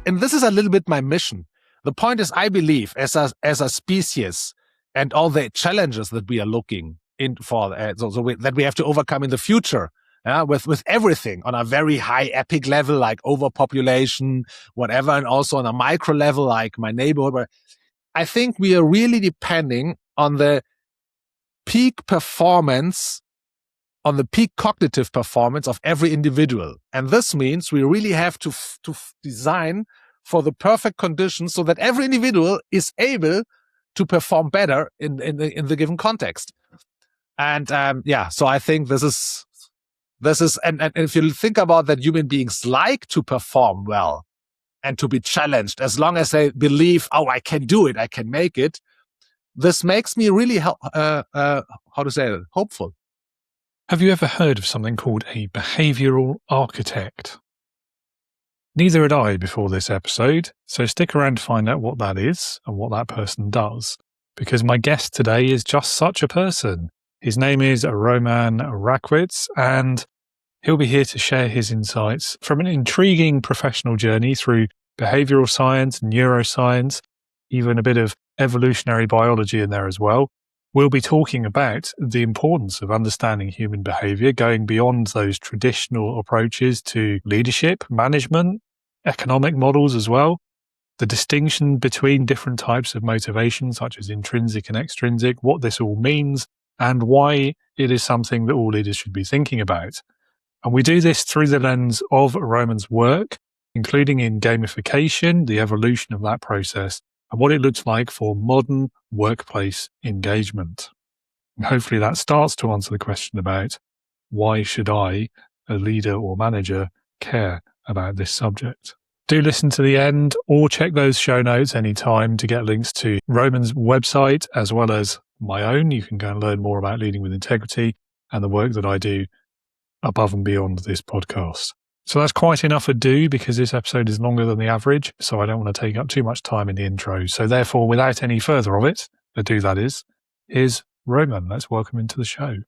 and this is a little bit my mission. The point is, I believe as a species and all the challenges that we are looking in for, that we have to overcome in the future, with everything on a very high epic level, like overpopulation, whatever, and also on a micro level, like my neighborhood. I think we are really depending on the peak performance, on the peak cognitive performance of every individual. And this means we really have to design for the perfect conditions so that every individual is able to perform better in the given context. And so I think this is, and if you think about that, human beings like to perform well and to be challenged, as long as they believe, oh, I can do it, I can make it. This makes me really, hopeful. Have you ever heard of something called a behavioural architect? Neither had I before this episode, so stick around to find out what that is and what that person does, because my guest today is just such a person. His name is Roman Rackwitz, and he'll be here to share his insights from an intriguing professional journey through behavioural science, neuroscience, even a bit of evolutionary biology in there as well. We'll be talking about the importance of understanding human behaviour, going beyond those traditional approaches to leadership, management, economic models as well, the distinction between different types of motivation, such as intrinsic and extrinsic, what this all means, and why it is something that all leaders should be thinking about. And we do this through the lens of Roman's work, including in gamification, the evolution of that process, and what it looks like for modern workplace engagement. And hopefully that starts to answer the question about why should I, a leader or manager, care about this subject. Do listen to the end or check those show notes anytime to get links to Roman's website as well as my own. You can go and learn more about leading with integrity and the work that I do above and beyond this podcast. So that's quite enough ado because this episode is longer than the average, so I don't want to take up too much time in the intro. So therefore, without any further of it, ado that is, here's Roman. Let's welcome him to the show.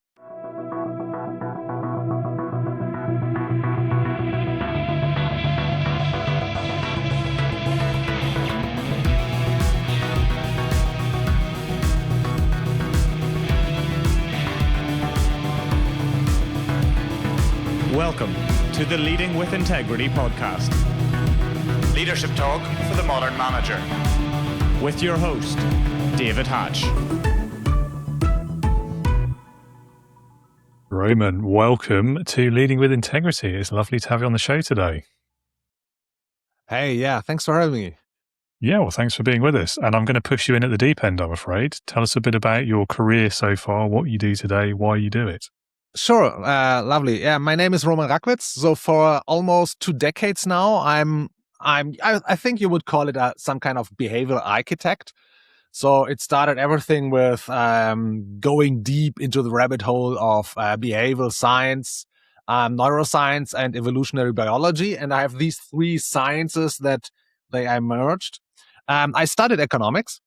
Welcome to the Leading with Integrity podcast. Leadership talk for the modern manager. With your host, David Hatch. Roman, welcome to Leading with Integrity. It's lovely to have you on the show today. Hey, yeah, thanks for having me. Yeah, well, thanks for being with us. And I'm going to push you in at the deep end, I'm afraid. Tell us a bit about your career so far, what you do today, why you do it. Sure, lovely. Yeah, my name is Roman Rackwitz. So for almost 2 decades now, I think you would call it some kind of behavioral architect. So it started everything with going deep into the rabbit hole of behavioral science, neuroscience, and evolutionary biology. And I have these 3 sciences that I merged. I studied economics.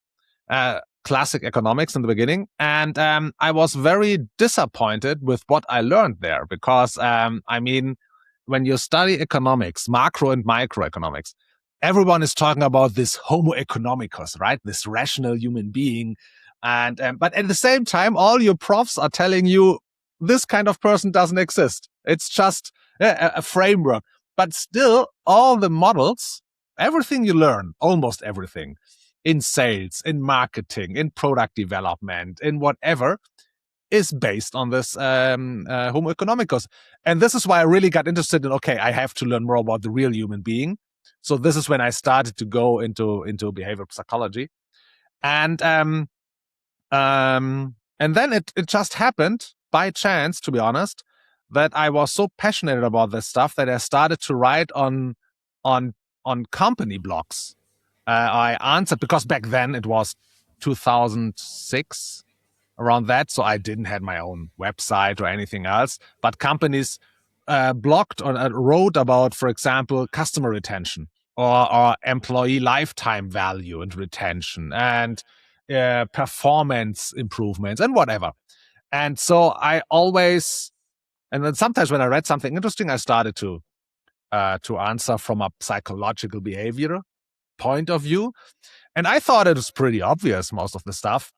Classic economics in the beginning. And I was very disappointed with what I learned there because, when you study economics, macro and microeconomics, everyone is talking about this homo economicus, right? This rational human being. And but at the same time, all your profs are telling you this kind of person doesn't exist. It's just a framework. But still, all the models, everything you learn, almost everything, in sales, in marketing, in product development, in whatever, is based on this homo economicus. And this is why I really got interested in, okay, I have to learn more about the real human being. So this is when I started to go into behavioral psychology. And then it just happened by chance, to be honest, that I was so passionate about this stuff that I started to write on company blogs. I answered, because back then it was 2006, around that, so I didn't have my own website or anything else. But companies blogged or wrote about, for example, customer retention or employee lifetime value and retention and performance improvements and whatever. And so I always, and then sometimes when I read something interesting, I started to to answer from a psychological behavior point of view. And I thought it was pretty obvious, most of the stuff,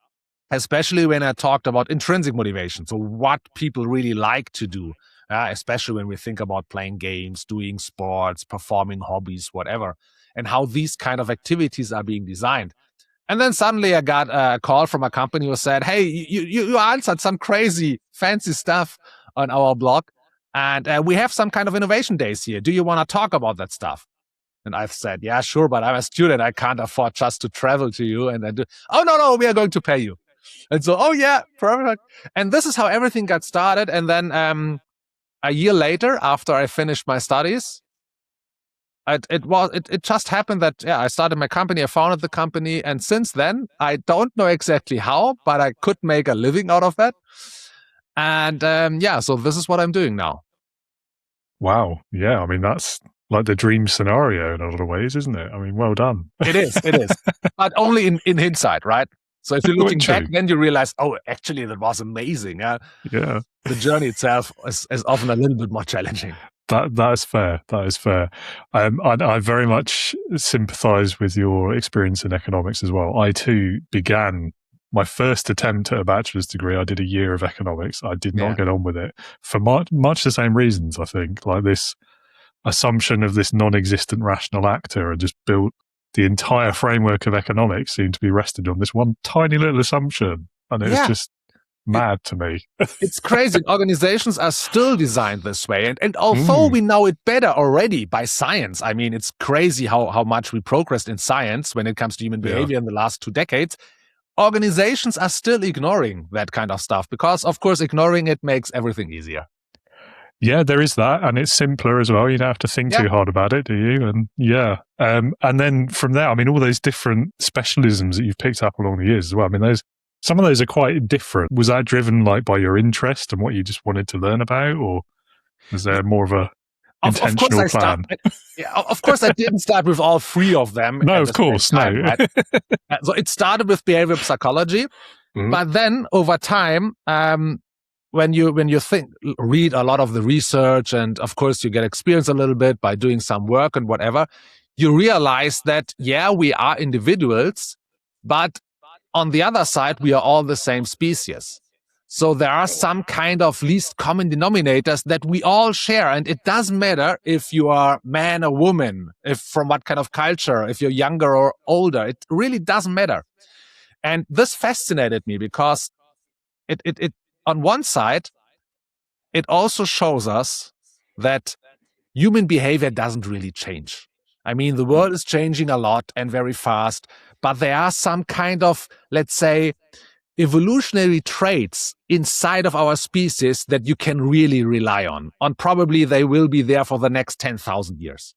especially when I talked about intrinsic motivation. So what people really like to do, especially when we think about playing games, doing sports, performing hobbies, whatever, and how these kind of activities are being designed. And then suddenly I got a call from a company who said, hey, you answered some crazy fancy stuff on our blog, and we have some kind of innovation days here. Do you want to talk about that stuff? And I've said, yeah, sure, but I'm a student. I can't afford just to travel to you. And then no, we are going to pay you. And so, oh yeah, perfect. And this is how everything got started. And then a year later, after I finished my studies, it just happened that, I started my company, I founded the company. And since then, I don't know exactly how, but I could make a living out of that. And so this is what I'm doing now. Wow. Yeah. I mean, that's like the dream scenario in a lot of ways, isn't it? I mean, well done. It is. But only in hindsight, right? So if you're looking back, then you realize, oh, actually, that was amazing. Yeah. The journey itself is often a little bit more challenging. That is fair. I very much sympathise with your experience in economics as well. I too began my first attempt at a bachelor's degree. I did a year of economics. I did not get on with it for much the same reasons, I think, like this assumption of this non-existent rational actor, and just built the entire framework of economics seemed to be rested on this one tiny little assumption. And it was just mad to me. It's crazy. Organizations are still designed this way. And although we know it better already by science, I mean, it's crazy how much we progressed in science when it comes to human behavior in the last 2 decades. Organizations are still ignoring that kind of stuff because, of course, ignoring it makes everything easier. Yeah, there is that, and it's simpler as well. You don't have to think too hard about it, do you? And and then from there, I mean, all those different specialisms that you've picked up along the years as well. I mean, some of those are quite different. Was that driven like by your interest and what you just wanted to learn about, or was there more of a intentional plan? Of course, I didn't start with all 3 of them. No, of course, time, right? So it started with behavioral psychology, but then over time, when you read a lot of the research, and of course you get experience a little bit by doing some work and whatever, you realize that, we are individuals, but on the other side, we are all the same species. So there are some kind of least common denominators that we all share. And it doesn't matter if you are man or woman, if from what kind of culture, if you're younger or older, it really doesn't matter. And this fascinated me because it on one side, it also shows us that human behavior doesn't really change. I mean, the world is changing a lot and very fast, but there are some kind of, let's say, evolutionary traits inside of our species that you can really rely on. Probably they will be there for the next 10,000 years.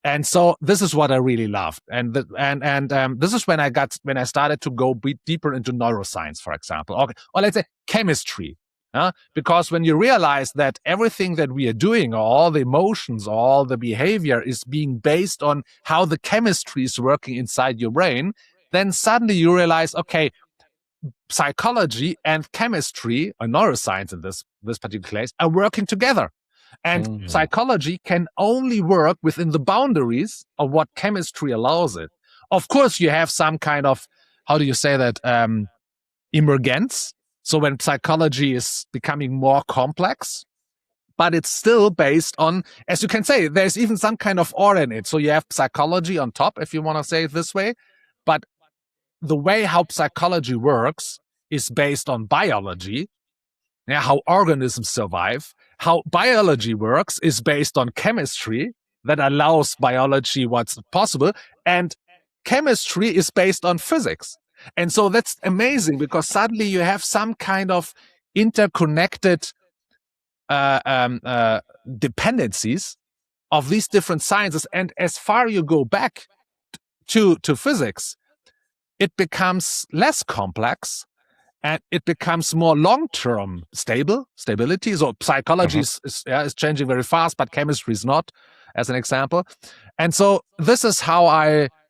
And so this is what I really loved. And this is when I started to go deeper into neuroscience, for example, or let's say chemistry. Because when you realize that everything that we are doing, or all the emotions, or all the behavior is being based on how the chemistry is working inside your brain, then suddenly you realize, okay, psychology and chemistry, or neuroscience in this particular case, are working together. And psychology can only work within the boundaries of what chemistry allows it. Of course, you have some kind of, how do you say that, emergence. So when psychology is becoming more complex, but it's still based on, as you can say, there's even some kind of order in it. So you have psychology on top, if you want to say it this way. But the way how psychology works is based on biology, how organisms survive. How biology works is based on chemistry that allows biology what's possible. And chemistry is based on physics. And so that's amazing because suddenly you have some kind of interconnected dependencies of these different sciences. And as far you go back to physics, it becomes less complex and it becomes more long-term stability. So psychology is changing very fast, but chemistry is not, as an example. And so this is how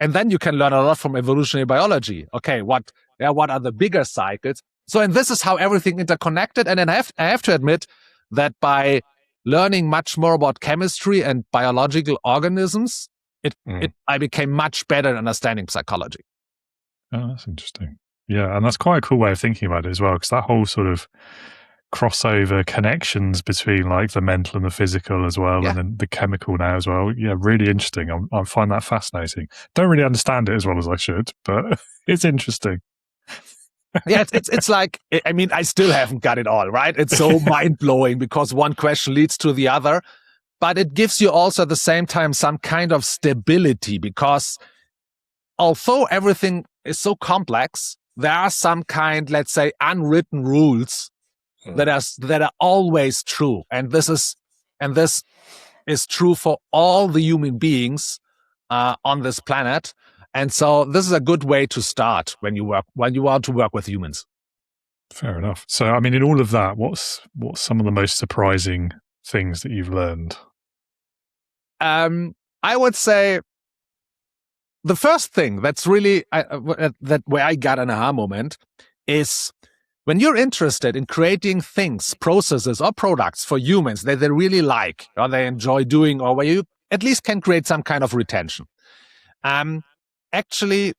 and then you can learn a lot from evolutionary biology. Okay, what are the bigger cycles? So, and this is how everything interconnected. And then I have to admit that by learning much more about chemistry and biological organisms, I became much better at understanding psychology. Oh, that's interesting. Yeah, and that's quite a cool way of thinking about it as well, because that whole sort of crossover connections between like the mental and the physical as well, and then the chemical now as well. Yeah, really interesting. I find that fascinating. Don't really understand it as well as I should, but it's interesting. Yeah, it's like, I mean, I still haven't got it all, right? It's so mind-blowing because one question leads to the other, but it gives you also at the same time some kind of stability, because although everything is so complex, there are some kind, let's say, unwritten rules that are always true. And this is true for all the human beings on this planet. And so this is a good way to start when you want to work with humans. Fair enough. So, I mean, in all of that, what's some of the most surprising things that you've learned? I would say the first thing that's really where I got an aha moment is when you're interested in creating things, processes, or products for humans that they really like or they enjoy doing, or where you at least can create some kind of retention. Actually,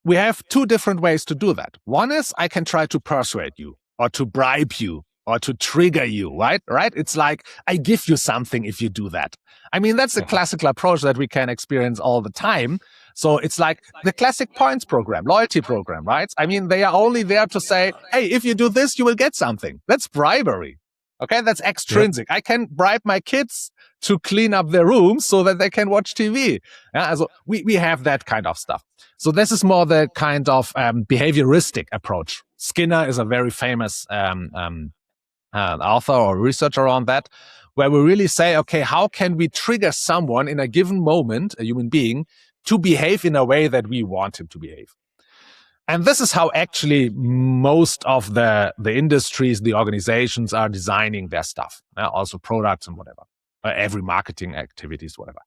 we have two different ways to do that. One is I can try to persuade you or to bribe you or to trigger you, right? It's like I give you something if you do that. I mean, that's a classical approach that we can experience all the time. So it's like the classic points program, loyalty program, right? I mean, they are only there to say, hey, if you do this, you will get something. That's bribery. Okay, that's extrinsic. Yep. I can bribe my kids to clean up their rooms so that they can watch TV. Yeah, so we have that kind of stuff. So this is more the kind of behavioristic approach. Skinner is a very famous author or researcher on that, where we really say, okay, how can we trigger someone in a given moment, a human being, to behave in a way that we want him to behave? And this is how actually most of the industries, the organizations are designing their stuff, also products and whatever, every marketing activities, whatever.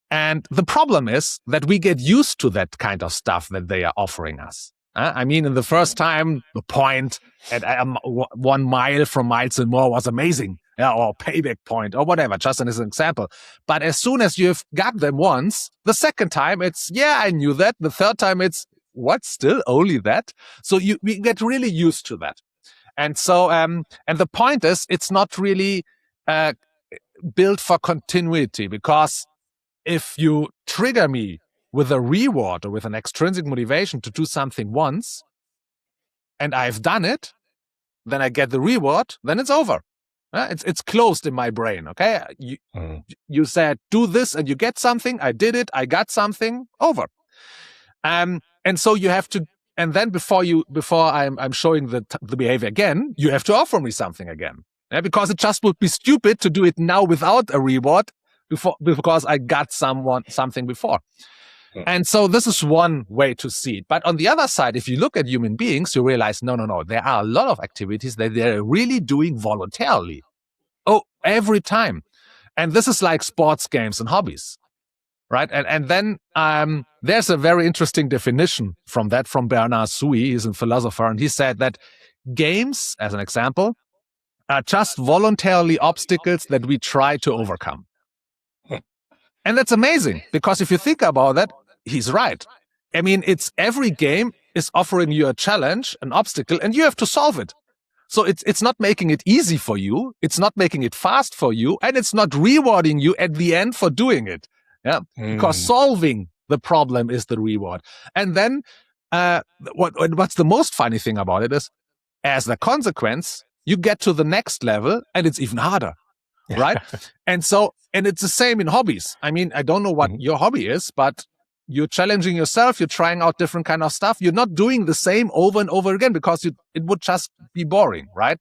And the problem is that we get used to that kind of stuff that they are offering us. I mean, in the first time, the point at 1 mile from Miles and More was amazing, or payback point or whatever, just as an example. But as soon as you've got them once, the second time it's, I knew that. The third time it's, what, still only that? So we get really used to that. And so, and the point is, it's not really built for continuity, because if you trigger me with a reward or with an extrinsic motivation to do something once, and I've done it, then I get the reward, then it's over. It's closed in my brain, okay? You said, do this and you get something. I did it. I got something. Over. And so you have to, and then before I'm showing the behavior again, you have to offer me something again. Because it just would be stupid to do it now without a reward because I got something before. And so this is one way to see it. But on the other side, if you look at human beings, you realize, no. There are a lot of activities that they're really doing voluntarily. Oh, every time. And this is like sports games and hobbies, right? And then there's a very interesting definition from Bernard Suy. He's a philosopher, and he said that games, as an example, are just voluntarily obstacles that we try to overcome. And that's amazing, because if you think about that, he's right. I mean, every game is offering you a challenge, an obstacle, and you have to solve it. So it's not making it easy for you, it's not making it fast for you, and it's not rewarding you at the end for doing it. Yeah, because solving the problem is the reward. And then what's the most funny thing about it is, as a consequence, you get to the next level, and it's even harder. Right? And it's the same in hobbies. I mean, I don't know what your hobby is, but you're challenging yourself. You're trying out different kind of stuff. You're not doing the same over and over again, because it would just be boring, right?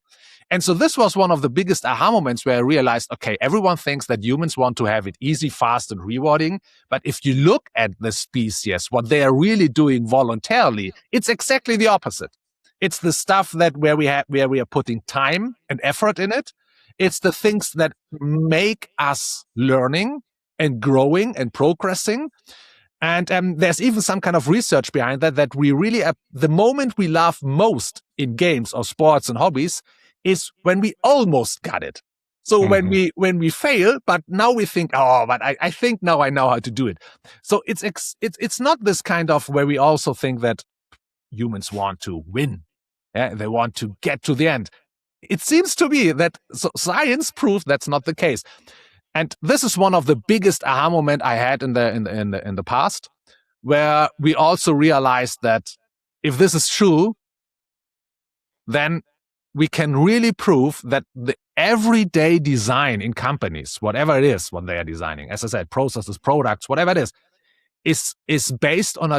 And so this was one of the biggest aha moments where I realized, okay, everyone thinks that humans want to have it easy, fast, and rewarding. But if you look at the species, what they are really doing voluntarily, it's exactly the opposite. It's the stuff where we are putting time and effort in it. It's the things that make us learning and growing and progressing. And there's even some kind of research behind that we really, the moment we laugh most in games or sports and hobbies is when we almost got it. So when we fail, but now we think, but I think now I know how to do it. So it's not this kind of where we also think that humans want to win. Yeah, they want to get to the end. It seems to be that science proves that's not the case. And this is one of the biggest aha moment I had in the past, where we also realized that if this is true, then we can really prove that the everyday design in companies, whatever it is, what they are designing, as I said, processes, products, whatever it is based on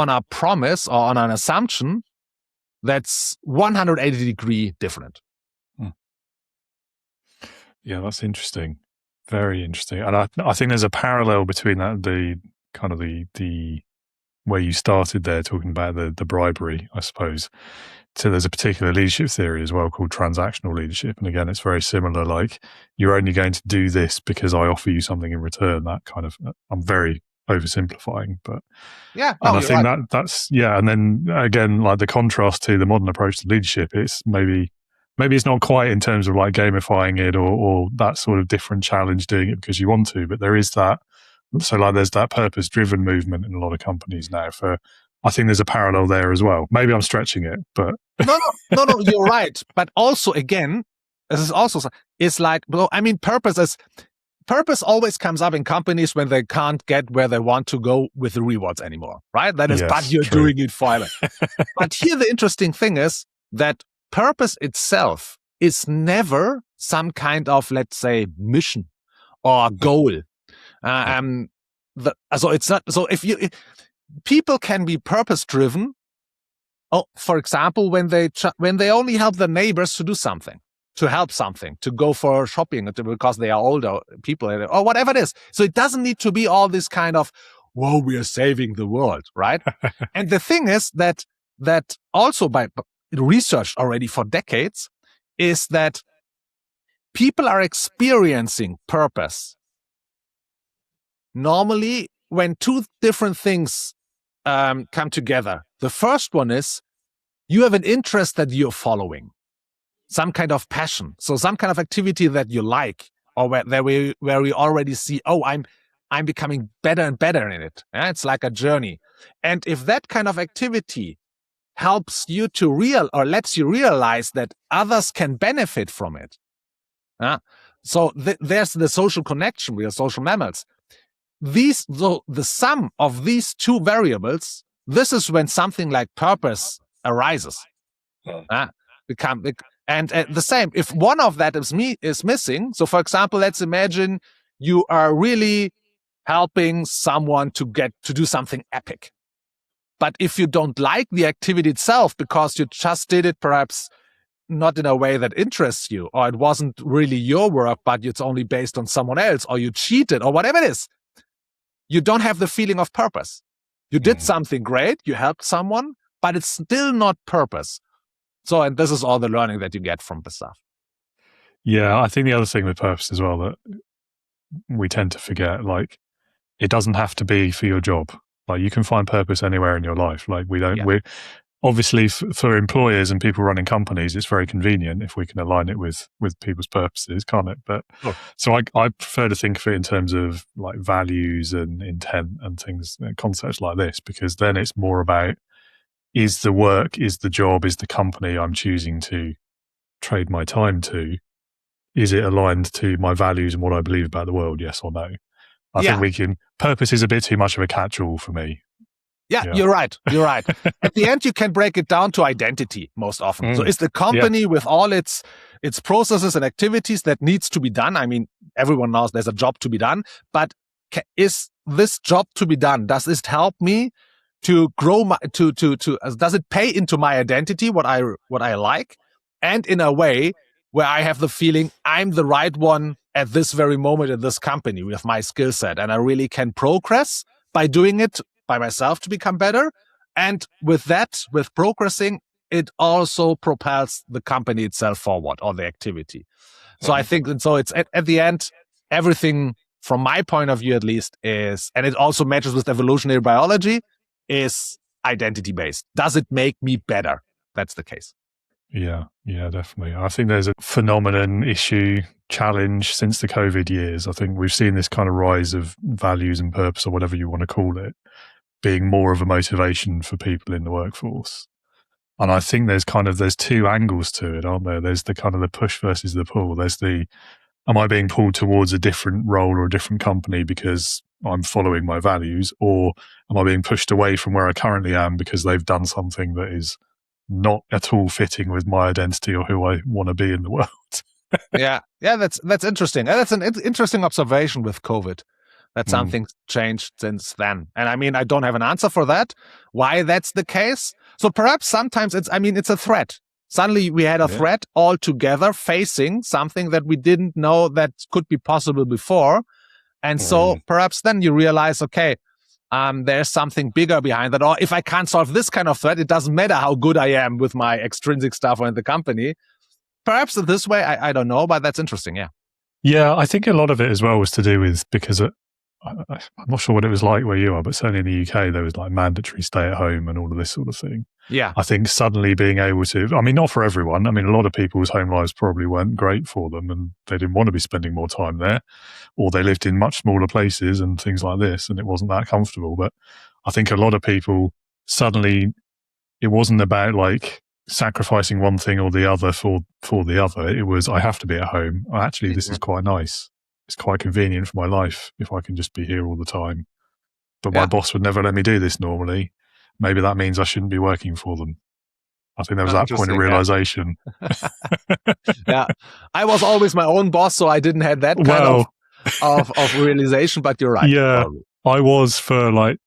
a promise or on an assumption that's 180-degree different. Yeah, that's interesting. Very interesting. And I think there's a parallel between that, the where you started there talking about the bribery, I suppose. So there's a particular leadership theory as well called transactional leadership. And again, it's very similar. Like, you're only going to do this because I offer you something in return. That kind of, I'm very oversimplifying, but I think right. that's And then again, like the contrast to the modern approach to leadership, it's maybe it's not quite in terms of like gamifying it or that sort of different challenge, doing it because you want to, but there is that. So like there's that purpose-driven movement in a lot of companies now. I think there's a parallel there as well. Maybe I'm stretching it, but no, you're right. But also, again, this is also, it's like, well, I mean, purpose always comes up in companies when they can't get where they want to go with the rewards anymore, right? That is, yes, but you're true. Doing it forever. But here the interesting thing is that purpose itself is never some kind of, let's say, mission or goal. So it's not. So if people can be purpose driven. Oh, for example, when they only help their neighbors to do something, to help something, to go for shopping because they are older people or whatever it is. So it doesn't need to be all this kind of, whoa, we are saving the world, right? And the thing is that also by research already for decades is that people are experiencing purpose normally when two different things come together. The first one is you have an interest that you're following, some kind of passion. So some kind of activity that you like, or where we already see, I'm becoming better and better in it. Yeah? It's like a journey. And if that kind of activity helps you to lets you realize that others can benefit from it. So there's the social connection. We are social mammals. The sum of these two variables, this is when something like purpose arises. And the same, if one of that is missing, so for example, let's imagine you are really helping someone to do something epic. But if you don't like the activity itself because you just did it perhaps not in a way that interests you, or it wasn't really your work, but it's only based on someone else, or you cheated, or whatever it is, you don't have the feeling of purpose. You did something great, you helped someone, but it's still not purpose. So, and this is all the learning that you get from the stuff. Yeah, I think the other thing with purpose as well that we tend to forget, like, it doesn't have to be for your job. Like, you can find purpose anywhere in your life. Like, we're obviously for employers and people running companies, it's very convenient if we can align it with people's purposes, can't it? But so I prefer to think of it in terms of like values and intent and things, concepts like this, because then it's more about, is the work, is the job, is the company I'm choosing to trade my time to, is it aligned to my values and what I believe about the world, yes or no? I think purpose is a bit too much of a catch-all for me. Yeah, you're right. At the end, you can break it down to identity most often. So is the company with all its processes and activities that needs to be done? I mean, everyone knows there's a job to be done, but is this job to be done? Does it help me to grow does it pay into my identity, what I like? And in a way where I have the feeling I'm the right one at this very moment in this company with my skill set, and I really can progress by doing it by myself to become better. And with progressing, it also propels the company itself forward, or the activity. So I think, and so it's at the end, everything from my point of view at least is, and it also matches with evolutionary biology, is identity based. Does it make me better? That's the case. Yeah, definitely. I think there's a phenomenon, issue, challenge since the COVID years. I think we've seen this kind of rise of values and purpose, or whatever you want to call it, being more of a motivation for people in the workforce. And I think there's two angles to it, aren't there? There's the kind of the push versus the pull. There's the, am I being pulled towards a different role or a different company because I'm following my values, or am I being pushed away from where I currently am because they've done something that is not at all fitting with my identity or who I want to be in the world? Yeah, that's interesting. That's an interesting observation with COVID, that something's changed since then. And I mean, I don't have an answer for that, why that's the case. So perhaps sometimes it's a threat. Suddenly we had a threat all together facing something that we didn't know that could be possible before. And so perhaps then you realize, okay, there's something bigger behind that. Or if I can't solve this kind of threat, it doesn't matter how good I am with my extrinsic stuff or in the company. Perhaps this way, I don't know, but that's interesting, yeah. Yeah, I think a lot of it as well was to do with, because I'm not sure what it was like where you are, but certainly in the UK, there was like mandatory stay at home and all of this sort of thing. Yeah. I think suddenly being able to, I mean, not for everyone. I mean, a lot of people's home lives probably weren't great for them and they didn't want to be spending more time there, or they lived in much smaller places and things like this, and it wasn't that comfortable. But I think a lot of people suddenly, it wasn't about like sacrificing one thing or the other for the other. It was, I have to be at home. Actually, this is quite nice. It's quite convenient for my life if I can just be here all the time. But my boss would never let me do this normally. Maybe that means I shouldn't be working for them. I think there was that point of realization. Yeah. I was always my own boss, so I didn't have that kind of realization, but you're right. Yeah, probably. I was for like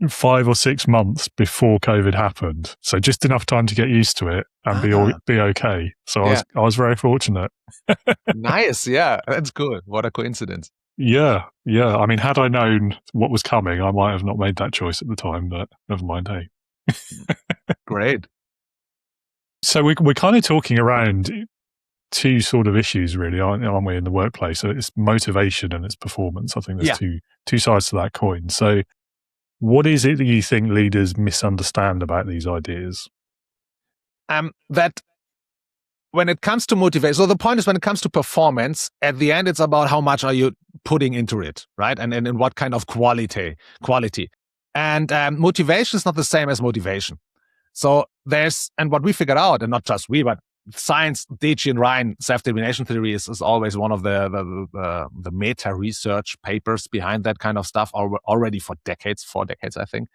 5 or 6 months before COVID happened. So just enough time to get used to it and be okay. So I was very fortunate. Nice. Yeah, that's good. What a coincidence. Yeah. I mean, had I known what was coming, I might have not made that choice at the time, but never mind, hey. Great. So we're kind of talking around two sort of issues, really, aren't we, in the workplace? So it's motivation and it's performance. I think there's two sides to that coin. So what is it that you think leaders misunderstand about these ideas? That when it comes to motivation, so the point is when it comes to performance, at the end, it's about how much are you putting into it, right? And in what kind of quality. And motivation is not the same as motivation. So and what we figured out, and not just we, but science, Deci and Ryan, self-determination theory is always one of the meta research papers behind that kind of stuff already for 4 decades, I think,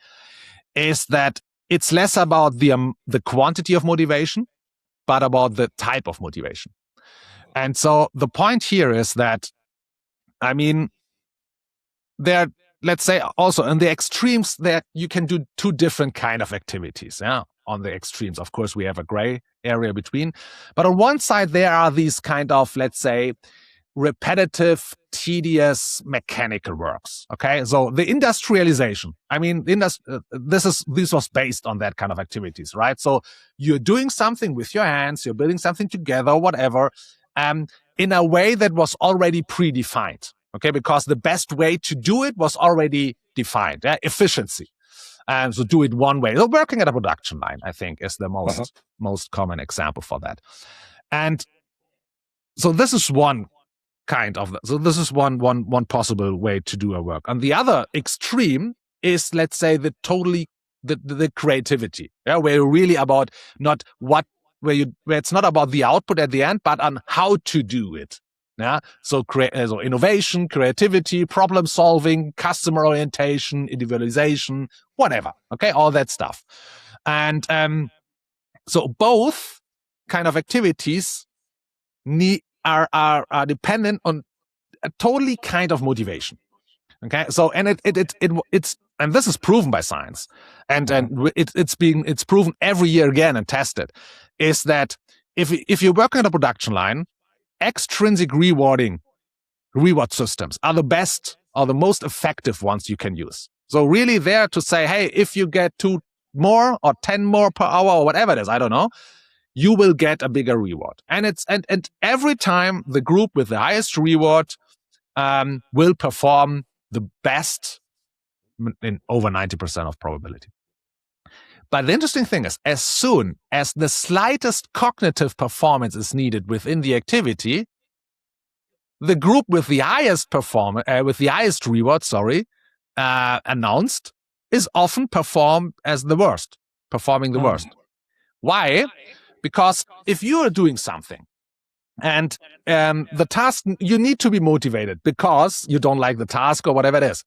is that it's less about the quantity of motivation, but about the type of motivation. And so the point here is that, I mean, let's say also in the extremes, that you can do 2 different kind of activities. Yeah, on the extremes, of course, we have a gray area between. But on one side, there are these kind of, let's say, repetitive, tedious, mechanical works. Okay, so the industrialization. I mean, this was based on that kind of activities, right? So you're doing something with your hands, you're building something together, whatever, in a way that was already predefined. Okay, because the best way to do it was already defined. Yeah? Efficiency. And so do it one way. So working at a production line, I think, is the most common example for that. And so this is one kind of, so this is one possible way to do a work. And the other extreme is, let's say, the creativity, where you're really about where it's not about the output at the end, but on how to do it. Yeah, so innovation, creativity, problem solving, customer orientation, individualization, whatever. Okay, all that stuff. And so both kind of activities are dependent on a totally kind of motivation. Okay, so and it's and this is proven by science, and it's proven every year again and tested, is that if you're working on a production line, extrinsic reward systems are the best or the most effective ones you can use. So really there to say, hey, if you get 2 more or 10 more per hour or whatever it is, I don't know, you will get a bigger reward. And and every time the group with the highest reward will perform the best in over 90% of probability. But the interesting thing is, as soon as the slightest cognitive performance is needed within the activity, the group with the highest reward, announced, is often performing the worst. Why? Because if you are doing something and the task, you need to be motivated because you don't like the task or whatever it is.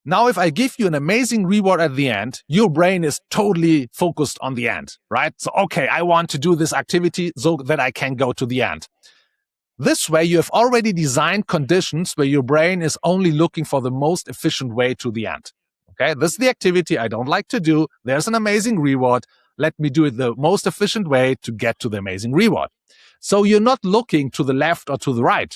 Now, if I give you an amazing reward at the end, your brain is totally focused on the end, right? So, okay, I want to do this activity so that I can go to the end. This way, you have already designed conditions where your brain is only looking for the most efficient way to the end. Okay, this is the activity I don't like to do. There's an amazing reward. Let me do it the most efficient way to get to the amazing reward. So you're not looking to the left or to the right.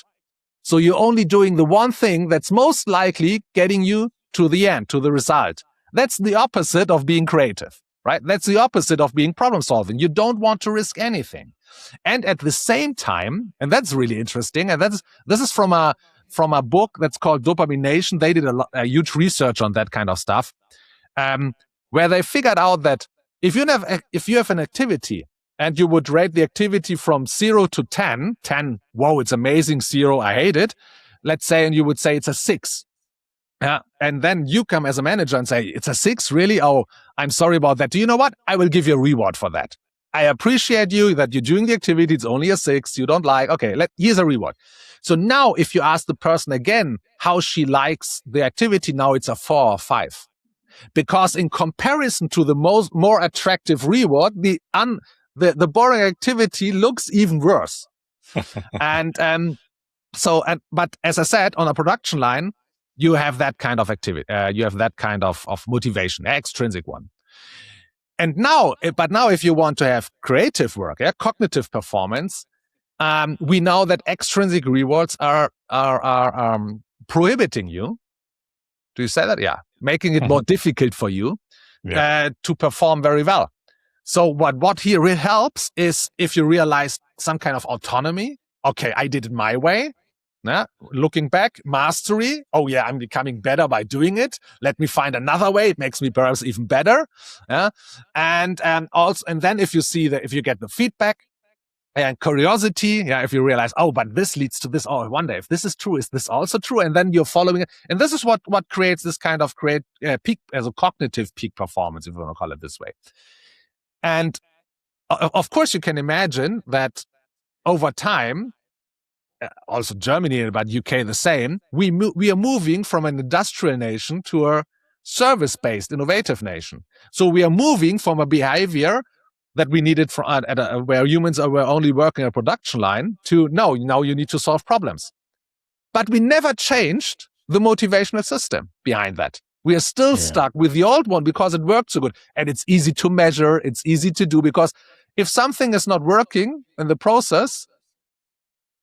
So you're only doing the one thing that's most likely getting you to the end, to the result. That's the opposite of being creative, right? That's the opposite of being problem solving. You don't want to risk anything. And at the same time, and that's really interesting, and this is from a book that's called Dopamination. They did a huge research on that kind of stuff, where they figured out that if you have an activity and you would rate the activity from 0 to 10, whoa, it's amazing, 0, I hate it. Let's say, and you would say it's a 6. And then you come as a manager and say, it's a 6, really? Oh, I'm sorry about that. Do you know what? I will give you a reward for that. I appreciate you that you're doing the activity. It's only a 6. You don't like. Okay, here's a reward. So now if you ask the person again how she likes the activity, now it's a 4 or 5. Because in comparison to the more attractive reward, the boring activity looks even worse. But as I said, on a production line, you have that kind of activity. You have that kind of motivation, extrinsic one. And now, if you want to have creative work, cognitive performance, we know that extrinsic rewards are prohibiting you. Do you say that? Yeah, making it more difficult for you to perform very well. So what here really helps is if you realize some kind of autonomy. Okay, I did it my way. Looking back, mastery. Oh yeah, I'm becoming better by doing it. Let me find another way. It makes me perhaps even better. And then if you get the feedback and curiosity, if you realize, oh, but this leads to this. Oh, I wonder if this is true. Is this also true? And then you're following it. And this is what creates this kind of peak as a cognitive peak performance, if you want to call it this way. And of course, you can imagine that over time. Also Germany, but UK the same. We are moving from an industrial nation to a service-based, innovative nation. So we are moving from a behavior that we needed where humans were only working a production line to now you need to solve problems. But we never changed the motivational system behind that. We are still stuck with the old one because it worked so good. And it's easy to measure. It's easy to do because if something is not working in the process,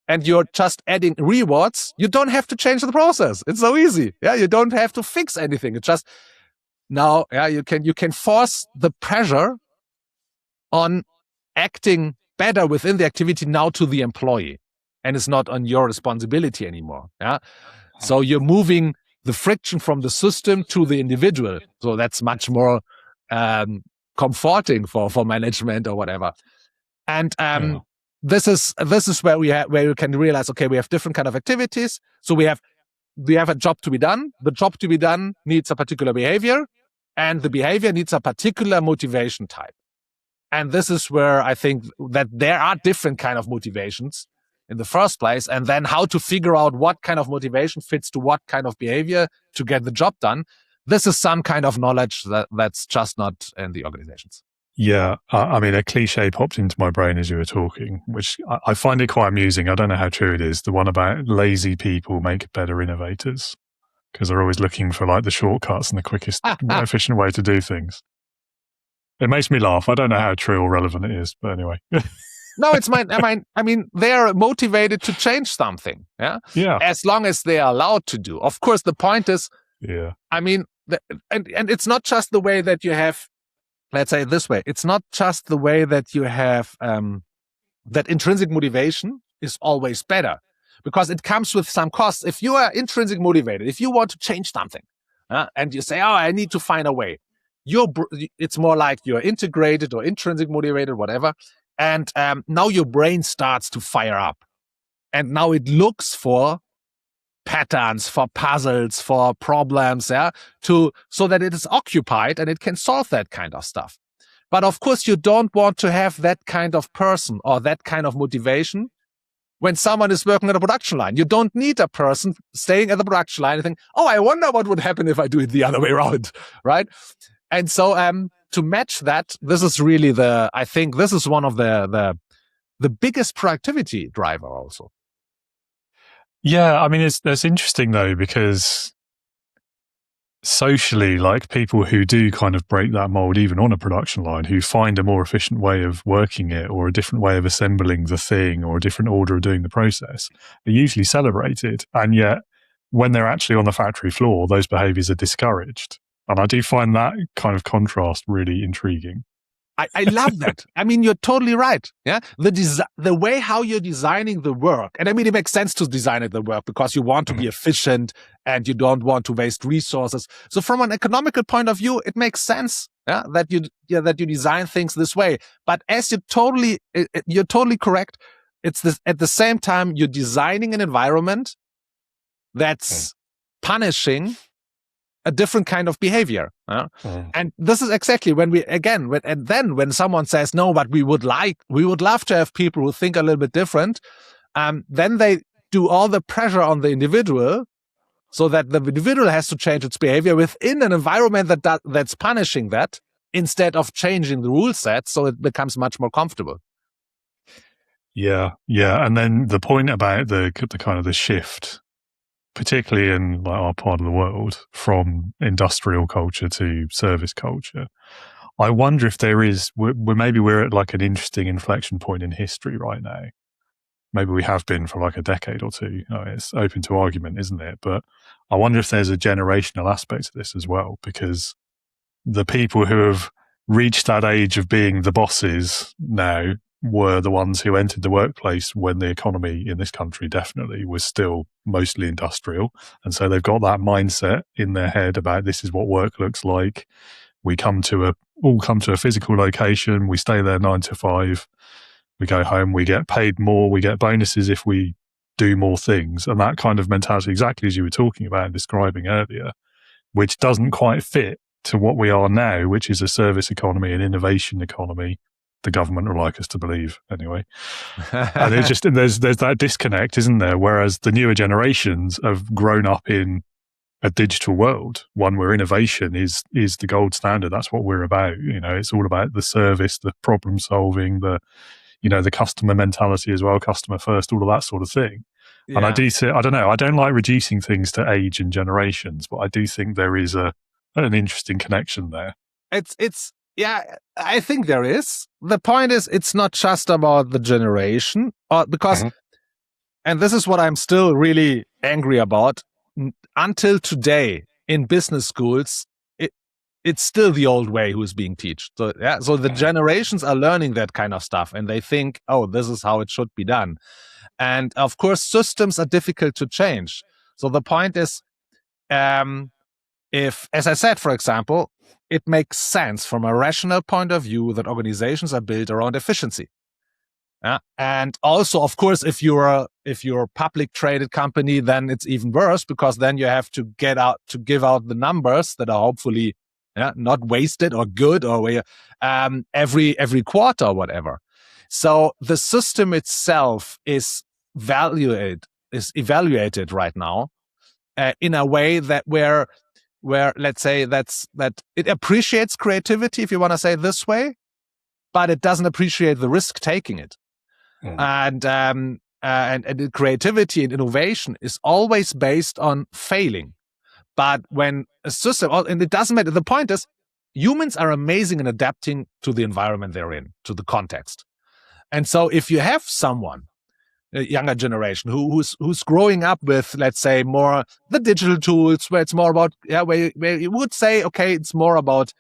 and you're just adding rewards, you don't have to change the process. It's so easy. You don't have to fix anything. It's just now, you can force the pressure on acting better within the activity now to the employee, and it's not on your responsibility anymore. So you're moving the friction from the system to the individual. So that's much more comforting for management or whatever. And This is where you can realize, okay, we have different kind of activities. So we have a job to be done. The job to be done needs a particular behavior, and the behavior needs a particular motivation type. And this is where I think that there are different kind of motivations in the first place, and then how to figure out what kind of motivation fits to what kind of behavior to get the job done. This is some kind of knowledge that's just not in the organizations. Yeah, I mean, a cliche popped into my brain as you were talking, which I find it quite amusing. I don't know how true it is. The one about lazy people make better innovators because they're always looking for like the shortcuts and the quickest, more efficient way to do things. It makes me laugh. I don't know how true or relevant it is, but anyway. No, it's mine. I mean, they're motivated to change something. Yeah. As long as they are allowed to do. Of course, the point is. Yeah. I mean, and it's not just the way that you have. Let's say it this way. It's not just the way that you have that intrinsic motivation is always better because it comes with some costs. If you are intrinsic motivated, if you want to change something and you say, oh, I need to find a way, it's more like you're integrated or intrinsic motivated, whatever. And now your brain starts to fire up. And now it looks for patterns, for puzzles, for problems, so that it is occupied and it can solve that kind of stuff. But of course, you don't want to have that kind of person or that kind of motivation when someone is working at a production line. You don't need a person staying at the production line and think, oh, I wonder what would happen if I do it the other way around, right? And so to match that, this is really I think this is one of the biggest productivity driver also. Yeah, I mean, that's interesting though, because socially, like people who do kind of break that mold, even on a production line, who find a more efficient way of working it or a different way of assembling the thing or a different order of doing the process, are usually celebrated. And yet when they're actually on the factory floor, those behaviors are discouraged. And I do find that kind of contrast really intriguing. I love that. I mean, you're totally right. Yeah, the way how you're designing the work, and I mean, it makes sense to design it the work because you want to be efficient and you don't want to waste resources. So, from an economical point of view, it makes sense. Yeah, that you design things this way. But as you're totally correct. It's this, at the same time you're designing an environment that's punishing a different kind of behavior. And this is exactly when when someone says, no, but we would love to have people who think a little bit different, then they do all the pressure on the individual so that the individual has to change its behavior within an environment that's punishing that instead of changing the rule set so it becomes much more comfortable. Yeah. And then the point about the kind of the shift, particularly in like our part of the world, from industrial culture to service culture, I wonder if maybe we're at like an interesting inflection point in history right now. Maybe we have been for like a decade or two. It's open to argument, isn't it? But I wonder if there's a generational aspect to this as well, because the people who have reached that age of being the bosses now were the ones who entered the workplace when the economy in this country definitely was still mostly industrial. And so they've got that mindset in their head about this is what work looks like. We all come to a physical location. We stay there 9 to 5. We go home. We get paid more. We get bonuses if we do more things. And that kind of mentality, exactly as you were talking about and describing earlier, which doesn't quite fit to what we are now, which is a service economy, an innovation economy. The government would like us to believe, anyway. And it's just there's that disconnect, isn't there? Whereas the newer generations have grown up in a digital world, one where innovation is the gold standard. That's what we're about. It's all about the service, the problem solving, the customer mentality as well, customer first, all of that sort of thing. Yeah. And I don't know, I don't like reducing things to age and generations, but I do think there is an interesting connection there. Yeah, I think there is. The point is, it's not just about the generation, because, and this is what I'm still really angry about. Until today, in business schools, it's still the old way who's being taught. So the generations are learning that kind of stuff, and they think, oh, this is how it should be done. And of course, systems are difficult to change. So the point is, if, as I said, for example, it makes sense from a rational point of view that organizations are built around efficiency. And also, of course, if you're a public traded company, then it's even worse, because then you have to give out the numbers that are hopefully not wasted or good or every quarter or whatever. So the system itself is evaluated right now in a way that where let's say that it appreciates creativity, if you want to say it this way, but it doesn't appreciate the risk taking it. And creativity and innovation is always based on failing. But when a system, and it doesn't matter, the point is humans are amazing in adapting to the environment they're in, to the context. And so if you have someone, a younger generation who's growing up with, let's say, more the digital tools, where it's more about, where you would say, okay, it's more about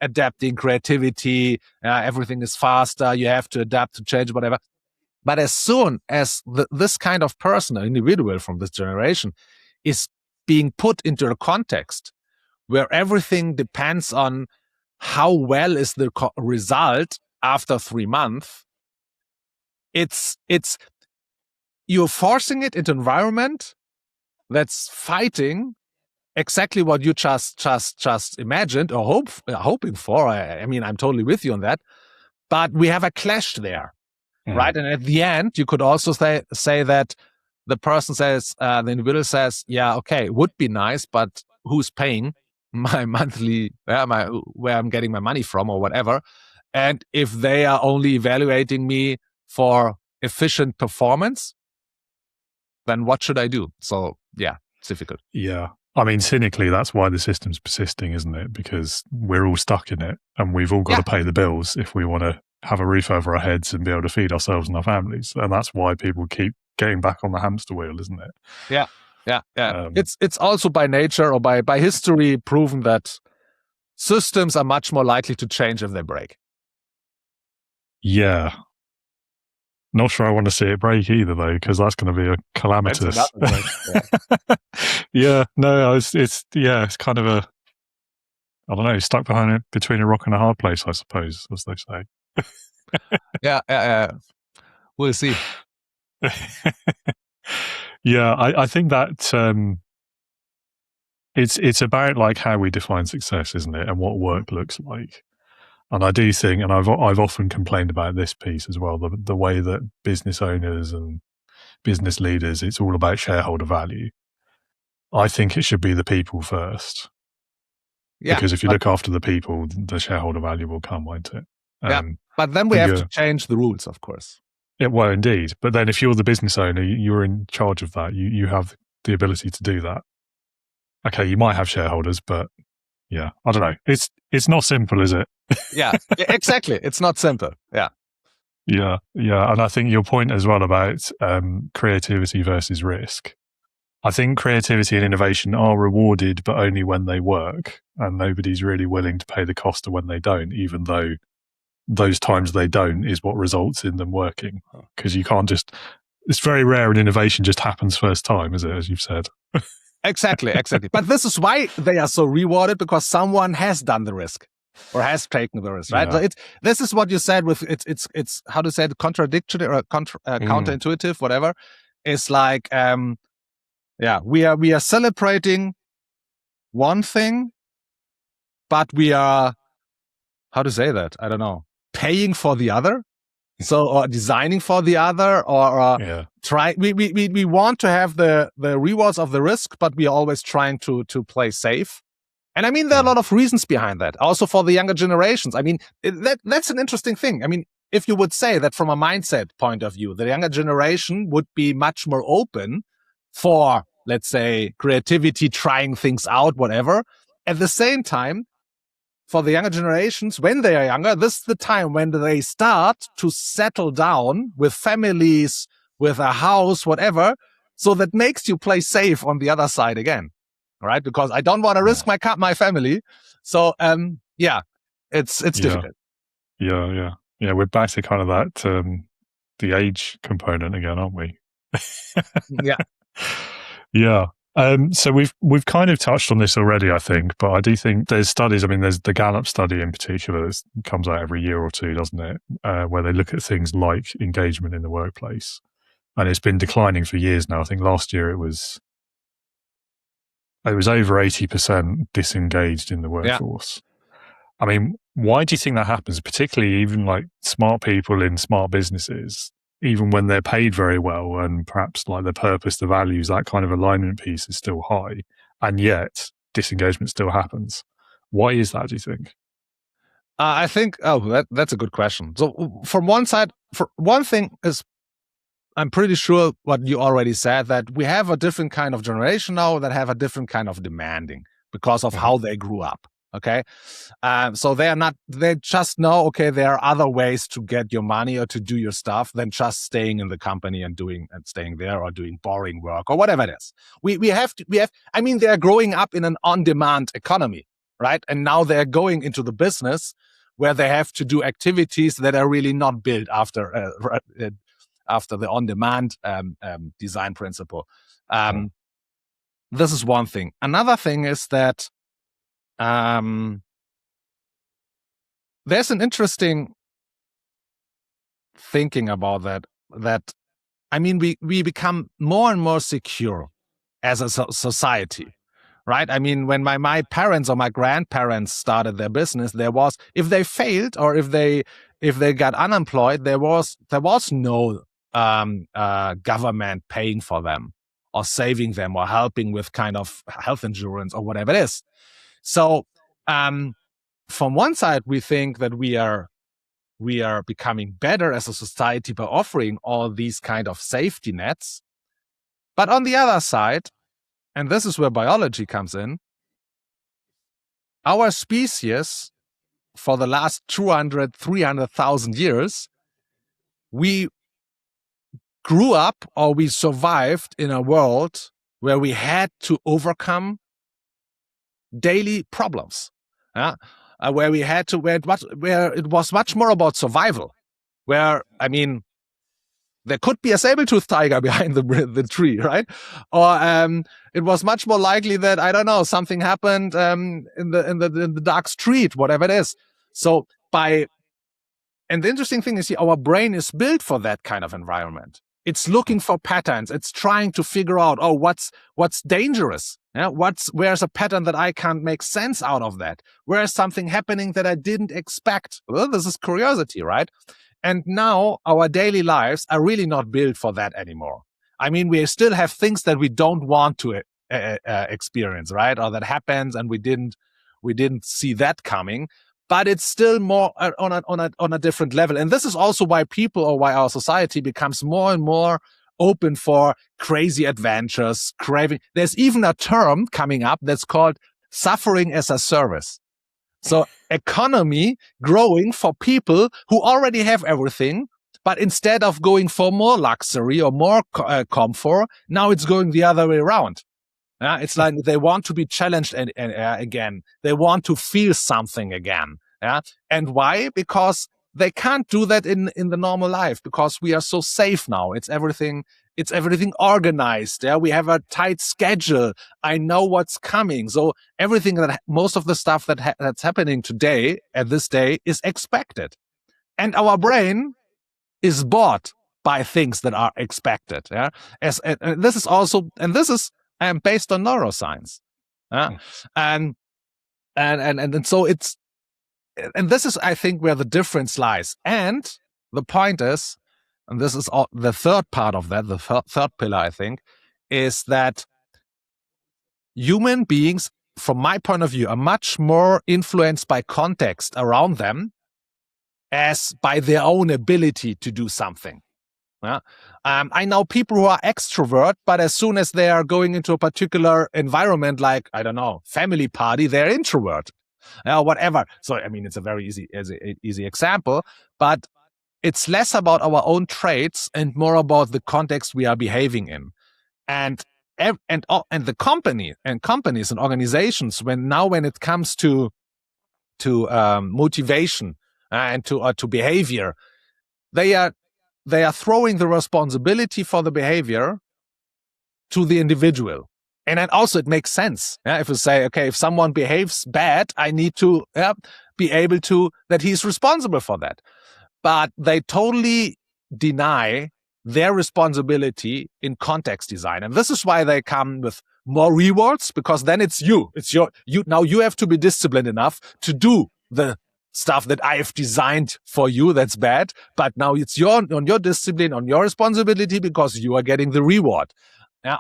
adapting, creativity, everything is faster, you have to adapt to change, whatever. But as soon as this kind of person, an individual from this generation, is being put into a context where everything depends on how well is the result after 3 months. It's you're forcing it into an environment that's fighting exactly what you just imagined or hoping for. I mean, I'm totally with you on that. But we have a clash there, right? And at the end, you could also say that the person says, the individual says, yeah, okay, it would be nice, but who's paying my monthly, where I'm getting my money from or whatever? And if they are only evaluating me for efficient performance, then what should I do? So yeah, it's difficult. Yeah. I mean, cynically, that's why the system's persisting, isn't it? Because we're all stuck in it and we've all got to pay the bills if we want to have a roof over our heads and be able to feed ourselves and our families. And that's why people keep getting back on the hamster wheel, isn't it? Yeah. It's also by nature or by history proven that systems are much more likely to change if they break. Yeah. Not sure I want to see it break either, though, because that's going to be a calamitous. Yeah, no, it's kind of a, I don't know, stuck between a rock and a hard place, I suppose, as they say. Yeah. We'll see. Yeah, I think that it's about like how we define success, isn't it, and what work looks like. And I do think, and I've often complained about this piece as well, the way that business owners and business leaders, it's all about shareholder value. I think it should be the people first. Yeah, because if you look after the people, the shareholder value will come, won't it? But then we have to change the rules, of course. Yeah, well, indeed. But then if you're the business owner, you're in charge of that. You have the ability to do that. Okay, you might have shareholders, but yeah, I don't know. It's not simple, is it? Yeah, exactly. It's not simple. Yeah. And I think your point as well about creativity versus risk. I think creativity and innovation are rewarded, but only when they work, and nobody's really willing to pay the cost of when they don't, even though those times they don't is what results in them working. Because you can't just, it's very rare an innovation just happens first time, is it, as you've said? Exactly. But this is why they are so rewarded, because someone has done the risk or has taken the risk, right? Yeah. So this is what you said with it's how to say it, contradictory or counterintuitive, whatever. It's like we are celebrating one thing, but we are, how to say that? I don't know, paying for the other. So, or designing for the other, or try. We want to have the rewards of the risk, but we are always trying to play safe. And I mean, there are a lot of reasons behind that. Also for the younger generations. I mean, that's an interesting thing. I mean, if you would say that from a mindset point of view, the younger generation would be much more open for, let's say, creativity, trying things out, whatever. At the same time, for the younger generations, when they are younger, this is the time when they start to settle down with families, with a house, whatever. So that makes you play safe on the other side again, right? Because I don't want to risk my family. So, it's difficult. Yeah. We're back to kind of that, the age component again, aren't we? Yeah. Yeah. So we've kind of touched on this already, I think, but I do think there's studies. I mean, there's the Gallup study in particular that comes out every year or two, doesn't it? Where they look at things like engagement in the workplace, and it's been declining for years now. I think last year it was over 80% disengaged in the workforce. Yeah. I mean, why do you think that happens? Particularly even like smart people in smart businesses, even when they're paid very well and perhaps like the purpose, the values, that kind of alignment piece is still high, and yet disengagement still happens. Why is that, do you think? I think, that's a good question. So from one side, for one thing is, I'm pretty sure what you already said, that we have a different kind of generation now that have a different kind of demanding because of how they grew up. Okay. So they just know, okay, there are other ways to get your money or to do your stuff than just staying in the company and staying there or doing boring work or whatever it is. I mean, they're growing up in an on-demand economy, right? And now they're going into the business where they have to do activities that are really not built after the on-demand design principle. This is one thing. Another thing is that there's an interesting thinking about that I mean, we become more and more secure as a society, right? I mean, when my parents or my grandparents started their business, there was, if they failed or if they got unemployed, there was no government paying for them or saving them or helping with kind of health insurance or whatever it is. So from one side, we think that we are becoming better as a society by offering all these kind of safety nets. But on the other side, and this is where biology comes in, our species, for the last 200, 300,000 years, we grew up or we survived in a world where we had to overcome daily problems. Where it was much more about survival. Where, I mean, there could be a saber-toothed tiger behind the tree, right? Or it was much more likely that, I don't know, something happened in the dark street, whatever it is. So and the interesting thing is, our brain is built for that kind of environment. It's looking for patterns. It's trying to figure out, what's dangerous. Yeah, where's a pattern that I can't make sense out of that? Where's something happening that I didn't expect? Well, this is curiosity, right? And now our daily lives are really not built for that anymore. I mean, we still have things that we don't want to experience, right? Or that happens and we didn't see that coming. But it's still more on a different level. And this is also why people, or why our society becomes more and more open for crazy adventures, craving. There's even a term coming up that's called suffering as a service. So economy growing for people who already have everything, but instead of going for more luxury or more comfort, now it's going the other way around. It's like they want to be challenged again. They want to feel something again. And why? Because they can't do that in the normal life, because we are so safe now. It's everything organized. We have a tight schedule. I know what's coming. So everything most of the stuff that's happening today at this day is expected. And our brain is bought by things that are expected. This is based on neuroscience. And so it's, and this is, I think, where the difference lies. And the point is, and this is the third part of that, the third pillar, I think, is that human beings, from my point of view, are much more influenced by context around them as by their own ability to do something. I know people who are extrovert, but as soon as they are going into a particular environment, like, I don't know, family party, they're introvert. Whatever. So, I mean, it's a very easy example, but it's less about our own traits and more about the context we are behaving in. And the companies and organizations, when it comes to motivation and to behavior, they are throwing the responsibility for the behavior to the individual. And then also it makes sense. If you say, okay, if someone behaves bad, I need to be able to, that he's responsible for that. But they totally deny their responsibility in context design. And this is why they come with more rewards, because then it's you. Now you have to be disciplined enough to do the stuff that I have designed for you that's bad. But now it's on your discipline, on your responsibility, because you are getting the reward.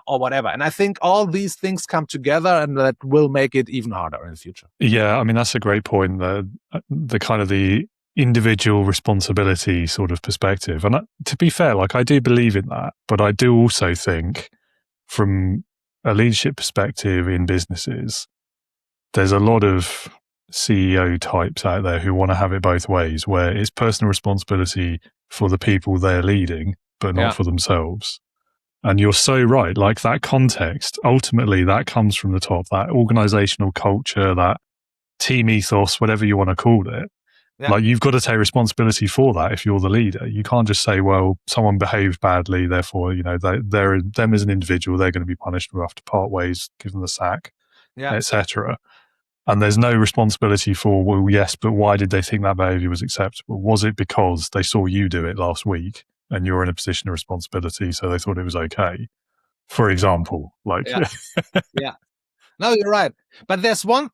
Or whatever. And I think all these things come together, and that will make it even harder in the future. Yeah, I mean, that's a great point, the kind of the individual responsibility sort of perspective. And to be fair, like, I do believe in that, but I do also think from a leadership perspective in businesses, there's a lot of CEO types out there who want to have it both ways, where it's personal responsibility for the people they're leading, but not for themselves. And you're so right. Like, that context, ultimately, that comes from the top, that organizational culture, that team ethos, whatever you want to call it. Yeah. Like, you've got to take responsibility for that if you're the leader. You can't just say, well, someone behaved badly, therefore, they're them as an individual, they're going to be punished. We'll have to part ways, give them the sack, etc. And there's no responsibility for, well, yes, but why did they think that behavior was acceptable? Was it because they saw you do it last week and you're in a position of responsibility, so they thought it was okay? For example, like... Yeah. No, you're right. But there's one,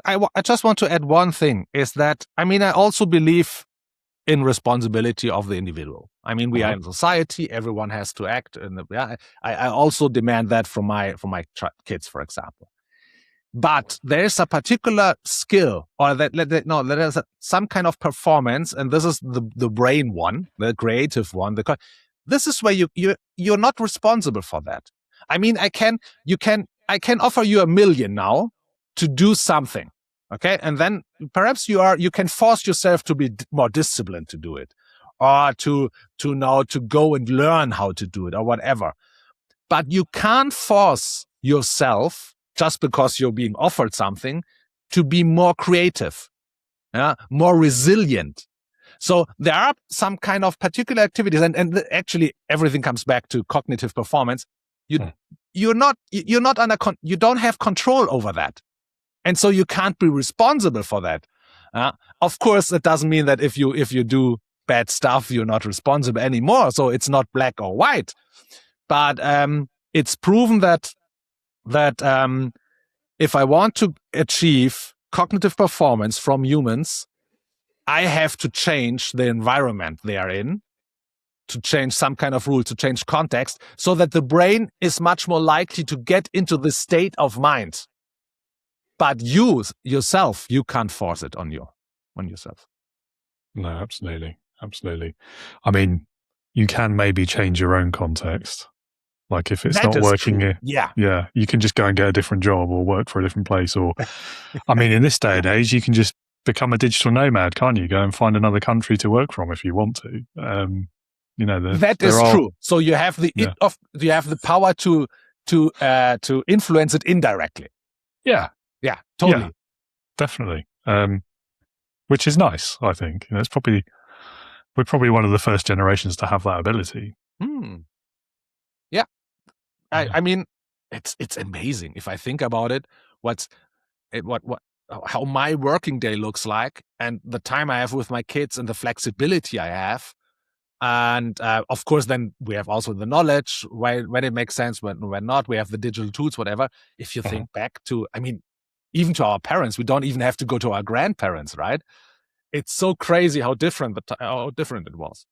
I just want to add one thing, is that, I mean, I also believe in responsibility of the individual. I mean, we are in society, everyone has to act. I also demand that from my kids, for example. But there's a particular skill, or there's some kind of performance, and this is the brain one, the creative one. This is where you're not responsible for that. I mean, I can offer you $1 million now to do something, okay, and then perhaps you can force yourself to be more disciplined to do it, or to go and learn how to do it, or whatever. But you can't force yourself, just because you're being offered something, to be more creative, more resilient. So there are some kind of particular activities, and actually everything comes back to cognitive performance. You don't have control over that, and so you can't be responsible for that. Of course, it doesn't mean that if you do bad stuff, you're not responsible anymore. So it's not black or white, but it's proven that if I want to achieve cognitive performance from humans, I have to change the environment they are in, to change some kind of rule, to change context, so that the brain is much more likely to get into the state of mind. But you yourself, you can't force it on yourself. No, absolutely. I mean, you can maybe change your own context. Like if it's not working here, you can just go and get a different job or work for a different place. Or, I mean, in this day and age, you can just become a digital nomad, can't you? Go and find another country to work from if you want to. That is true. So you have the power to influence it indirectly. Yeah, totally, definitely. Which is nice, I think. We're probably one of the first generations to have that ability. Yeah. I mean, it's amazing if I think about it. How my working day looks like, and the time I have with my kids, and the flexibility I have, and of course, then we have also the knowledge when it makes sense, when not. We have the digital tools, whatever. If you think back to, I mean, even to our parents, we don't even have to go to our grandparents, right? It's so crazy how different it was.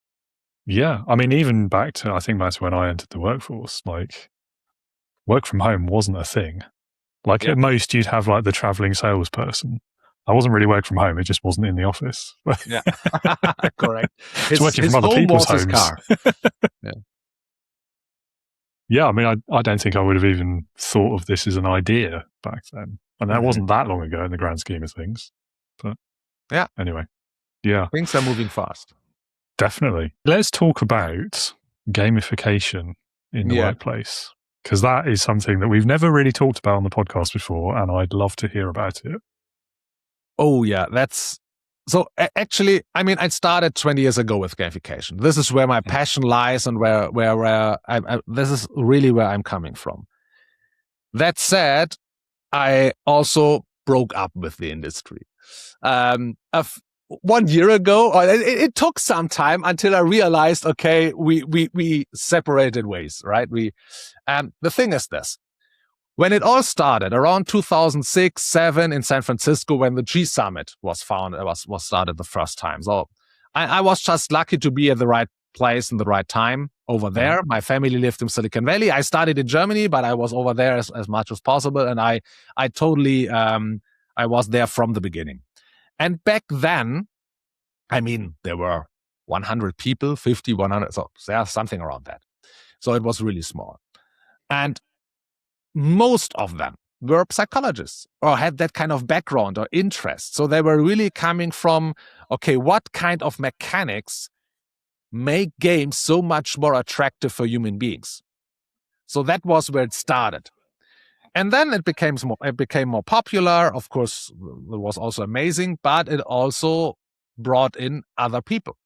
Yeah, I mean, even back to when I entered the workforce, like, work from home wasn't a thing. Like, at most, you'd have like the traveling salesperson. I wasn't really working from home; it just wasn't in the office. Yeah, correct. It's working from other people's homes. Car. Yeah, I mean, I don't think I would have even thought of this as an idea back then, and that wasn't that long ago in the grand scheme of things. But anyway, things are moving fast. Definitely. Let's talk about gamification in the workplace, because that is something that we've never really talked about on the podcast before, and I'd love to hear about it. Oh, yeah. So actually, I mean, I started 20 years ago with gamification. This is where my passion lies, and where this is really where I'm coming from. That said, I also broke up with the industry. 1 year ago, it took some time until I realized, okay, we separated ways, right? The thing is this: when it all started around 2006-07 in San Francisco, when the G Summit was started the first time. So I was just lucky to be at the right place in the right time over there. My family lived in Silicon Valley. I studied in Germany, but I was over there as much as possible, and I totally I was there from the beginning. And back then, I mean, there were 100 people, 50, 100, so there's something around that. So it was really small. And most of them were psychologists or had that kind of background or interest. So they were really coming from, okay, what kind of mechanics make games so much more attractive for human beings? So that was where it started. And then it became more popular. Of course, it was also amazing, but it also brought in other people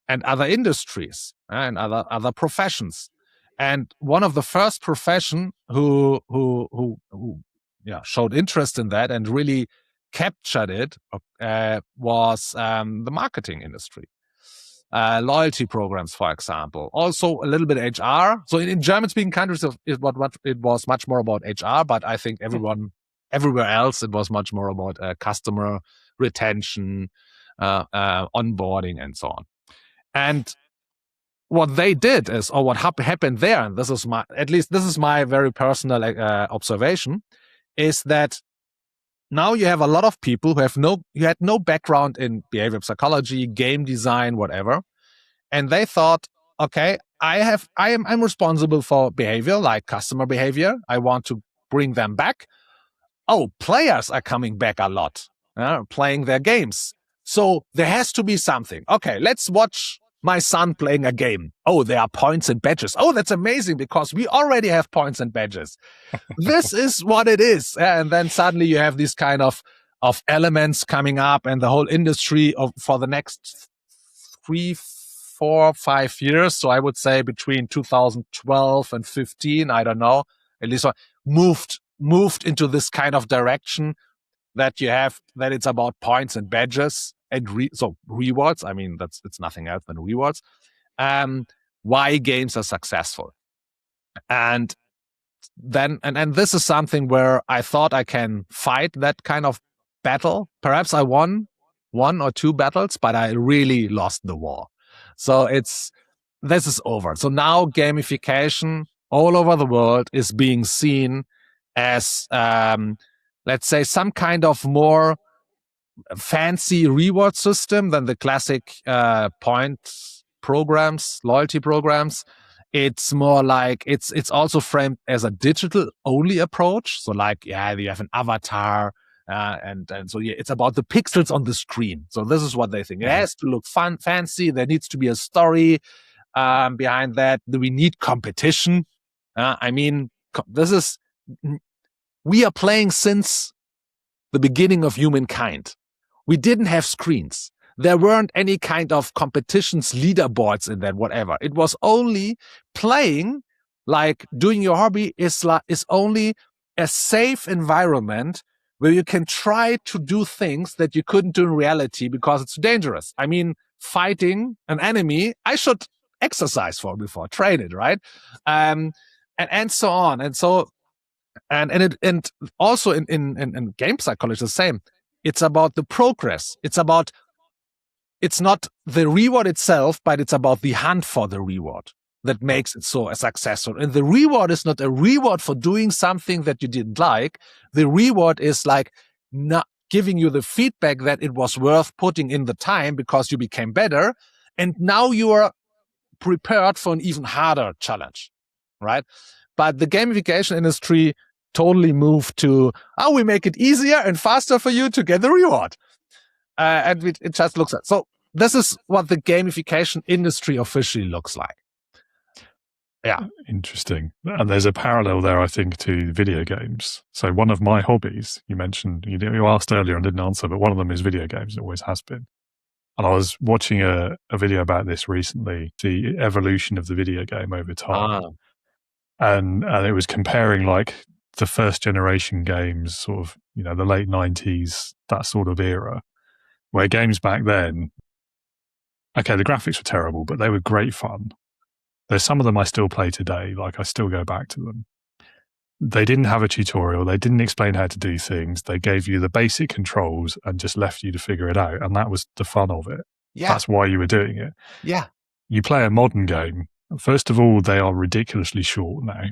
and other industries and other professions. And one of the first profession who showed interest in that and really captured it was the marketing industry. Loyalty programs, for example. Also a little bit HR. So in German-speaking countries, it was much more about HR, but I think everywhere else, it was much more about customer retention, onboarding, and so on. And what they did is, or what happened there, and this is my very personal observation, is that now you have a lot of people who had no background in behavior psychology, game design, whatever, and they thought, okay, I'm responsible for behavior, like customer behavior. I want to bring them back. Oh, players are coming back a lot, playing their games. So there has to be something. Okay, let's watch my son playing a game. Oh, there are points and badges. Oh, that's amazing because we already have points and badges. This is what it is. And then suddenly you have these kind of elements coming up, and the whole industry for the next 3, 4, 5 years. So I would say between 2012 and 15, I don't know, at least moved into this kind of direction that it's about points and badges and rewards. I mean, it's nothing else than rewards. Why games are successful. And then, and this is something where I thought I can fight that kind of battle. Perhaps I won 1 or 2 battles, but I really lost the war. So this is over. So now gamification all over the world is being seen as, let's say, some kind of more fancy reward system than the classic point programs, loyalty programs. It's more like it's also framed as a digital only approach. So like, you have an avatar, and so it's about the pixels on the screen. So this is what they think. It has to look fun, fancy. There needs to be a story behind that. We need competition. I mean, we are playing since the beginning of humankind. We didn't have screens. There weren't any kind of competitions, leaderboards in that, whatever. It was only playing, like doing your hobby is only a safe environment where you can try to do things that you couldn't do in reality because it's dangerous. I mean, fighting an enemy, I should exercise for before, train it, right? And so on. And so, and also in game psychology, the same. It's about the progress. It's not the reward itself, but it's about the hunt for the reward that makes it so successful. And the reward is not a reward for doing something that you didn't like. The reward is like not giving you the feedback that it was worth putting in the time because you became better. And now you are prepared for an even harder challenge, right? But the gamification industry totally moved to, we make it easier and faster for you to get the reward. And it just looks like. So this is what the gamification industry officially looks like. Yeah. Interesting. And there's a parallel there, I think, to video games. So one of my hobbies, you mentioned, you asked earlier and didn't answer, but one of them is video games. It always has been. And I was watching a video about this recently, the evolution of the video game over time. And it was comparing like the first generation games, sort of, the late 90s, that sort of era, where games back then, okay, the graphics were terrible, but they were great fun. There's some of them I still play today, like I still go back to them. They didn't have a tutorial. They didn't explain how to do things. They gave you the basic controls and just left you to figure it out. And that was the fun of it. Yeah. That's why you were doing it. Yeah. You play a modern game. First of all, they are ridiculously short now,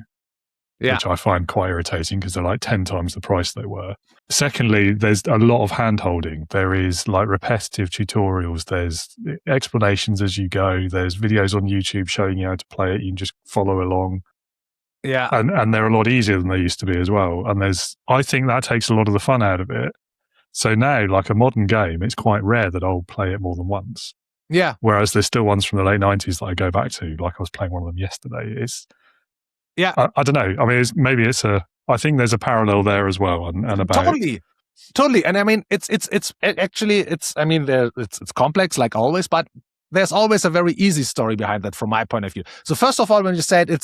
which I find quite irritating because they're like 10 times the price they were. Secondly, there's a lot of hand-holding. There is like repetitive tutorials. There's explanations as you go. There's videos on YouTube showing you how to play it. You can just follow along. Yeah. And they're a lot easier than they used to be as well. And I think that takes a lot of the fun out of it. So now, like a modern game, it's quite rare that I'll play it more than once. Yeah. Whereas there's still ones from the late 90s that I go back to, like I was playing one of them yesterday. I don't know. I mean, I think there's a parallel there as well. And about Totally. And I mean, it's complex like always, but there's always a very easy story behind that from my point of view. So first of all, when you said with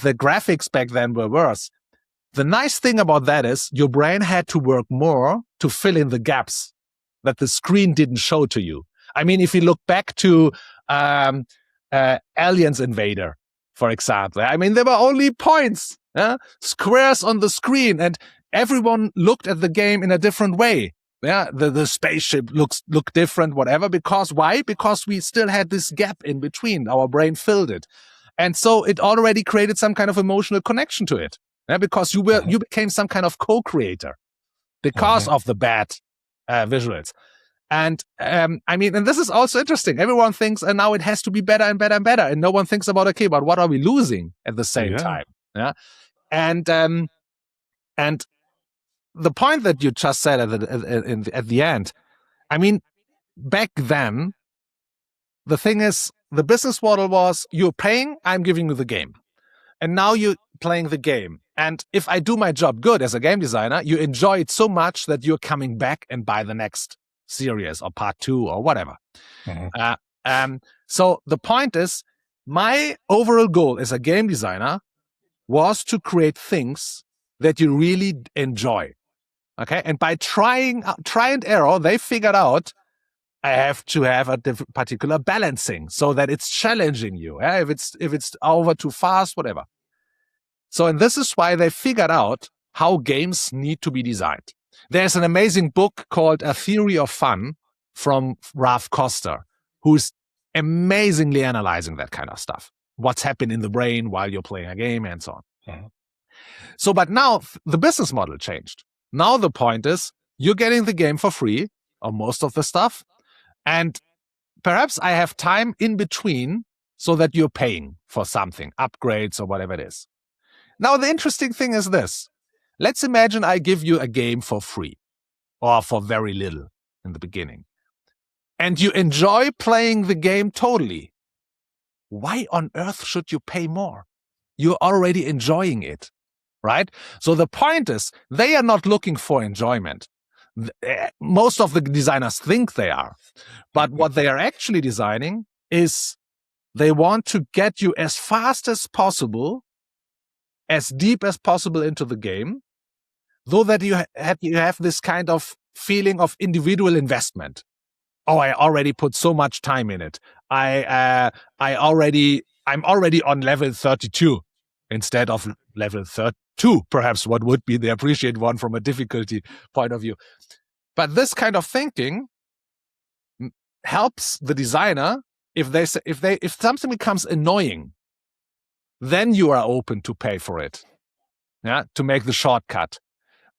the graphics back then were worse, the nice thing about that is your brain had to work more to fill in the gaps that the screen didn't show to you. I mean, if you look back to Aliens Invader, for example, I mean, there were only points, squares on the screen, and everyone looked at the game in a different way. Yeah, the spaceship looked different, whatever. Because why? Because we still had this gap in between. Our brain filled it, and so it already created some kind of emotional connection to it. Yeah, because you became some kind of co-creator because of the bad visuals. And I mean, and this is also interesting. Everyone thinks, and now it has to be better and better and better, and no one thinks about, okay, but what are we losing at the same time? Yeah, and the point that you just said at the end, I mean, back then, the thing is, the business model was, you're paying, I'm giving you the game. And now you're playing the game. And if I do my job good as a game designer, you enjoy it so much that you're coming back and buy the next series or part 2 or whatever. So the point is, my overall goal as a game designer was to create things that you really enjoy. Okay, and by try and error, they figured out I have to have a particular balancing so that it's challenging you. Yeah? If it's over too fast, whatever. So, and this is why they figured out how games need to be designed. There's an amazing book called A Theory of Fun from Ralph Koster, who's amazingly analyzing that kind of stuff. What's happened in the brain while you're playing a game and so on. So, but now the business model changed. Now the point is, you're getting the game for free, or most of the stuff, and perhaps I have time in between so that you're paying for something, upgrades or whatever it is. Now the interesting thing is this. Let's imagine I give you a game for free, or for very little in the beginning, and you enjoy playing the game totally. Why on earth should you pay more? You're already enjoying it. Right? So the point is, they are not looking for enjoyment. Most of the designers think they are. But what they are actually designing is they want to get you as fast as possible, as deep as possible into the game, though that you have this kind of feeling of individual investment. Oh, I already put so much time in it. I'm already on level 32 instead of level 32, perhaps what would be the appreciated one from a difficulty point of view. But this kind of thinking helps the designer. If something becomes annoying, then you are open to pay for it, to make the shortcut.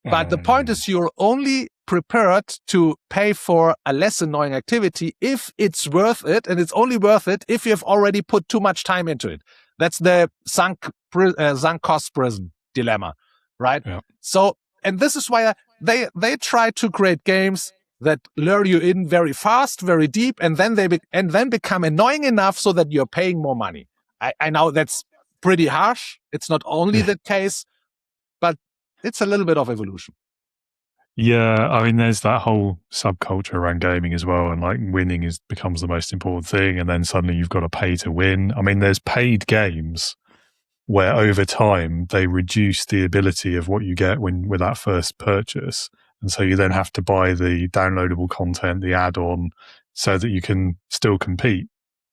But the point is, you're only prepared to pay for a less annoying activity if it's worth it, and it's only worth it if you have already put too much time into it. That's the sunk cost prison dilemma, right? Yeah. So, and this is why they try to create games that lure you in very fast, very deep, and then then become annoying enough so that you're paying more money. I know that's pretty harsh. It's not only the case, but it's a little bit of evolution. Yeah, I mean, there's that whole subculture around gaming as well, and like winning becomes the most important thing, and then suddenly you've got to pay to win. I mean, there's paid games where over time they reduce the ability of what you get with that first purchase, and so you then have to buy the downloadable content, the add-on, so that you can still compete,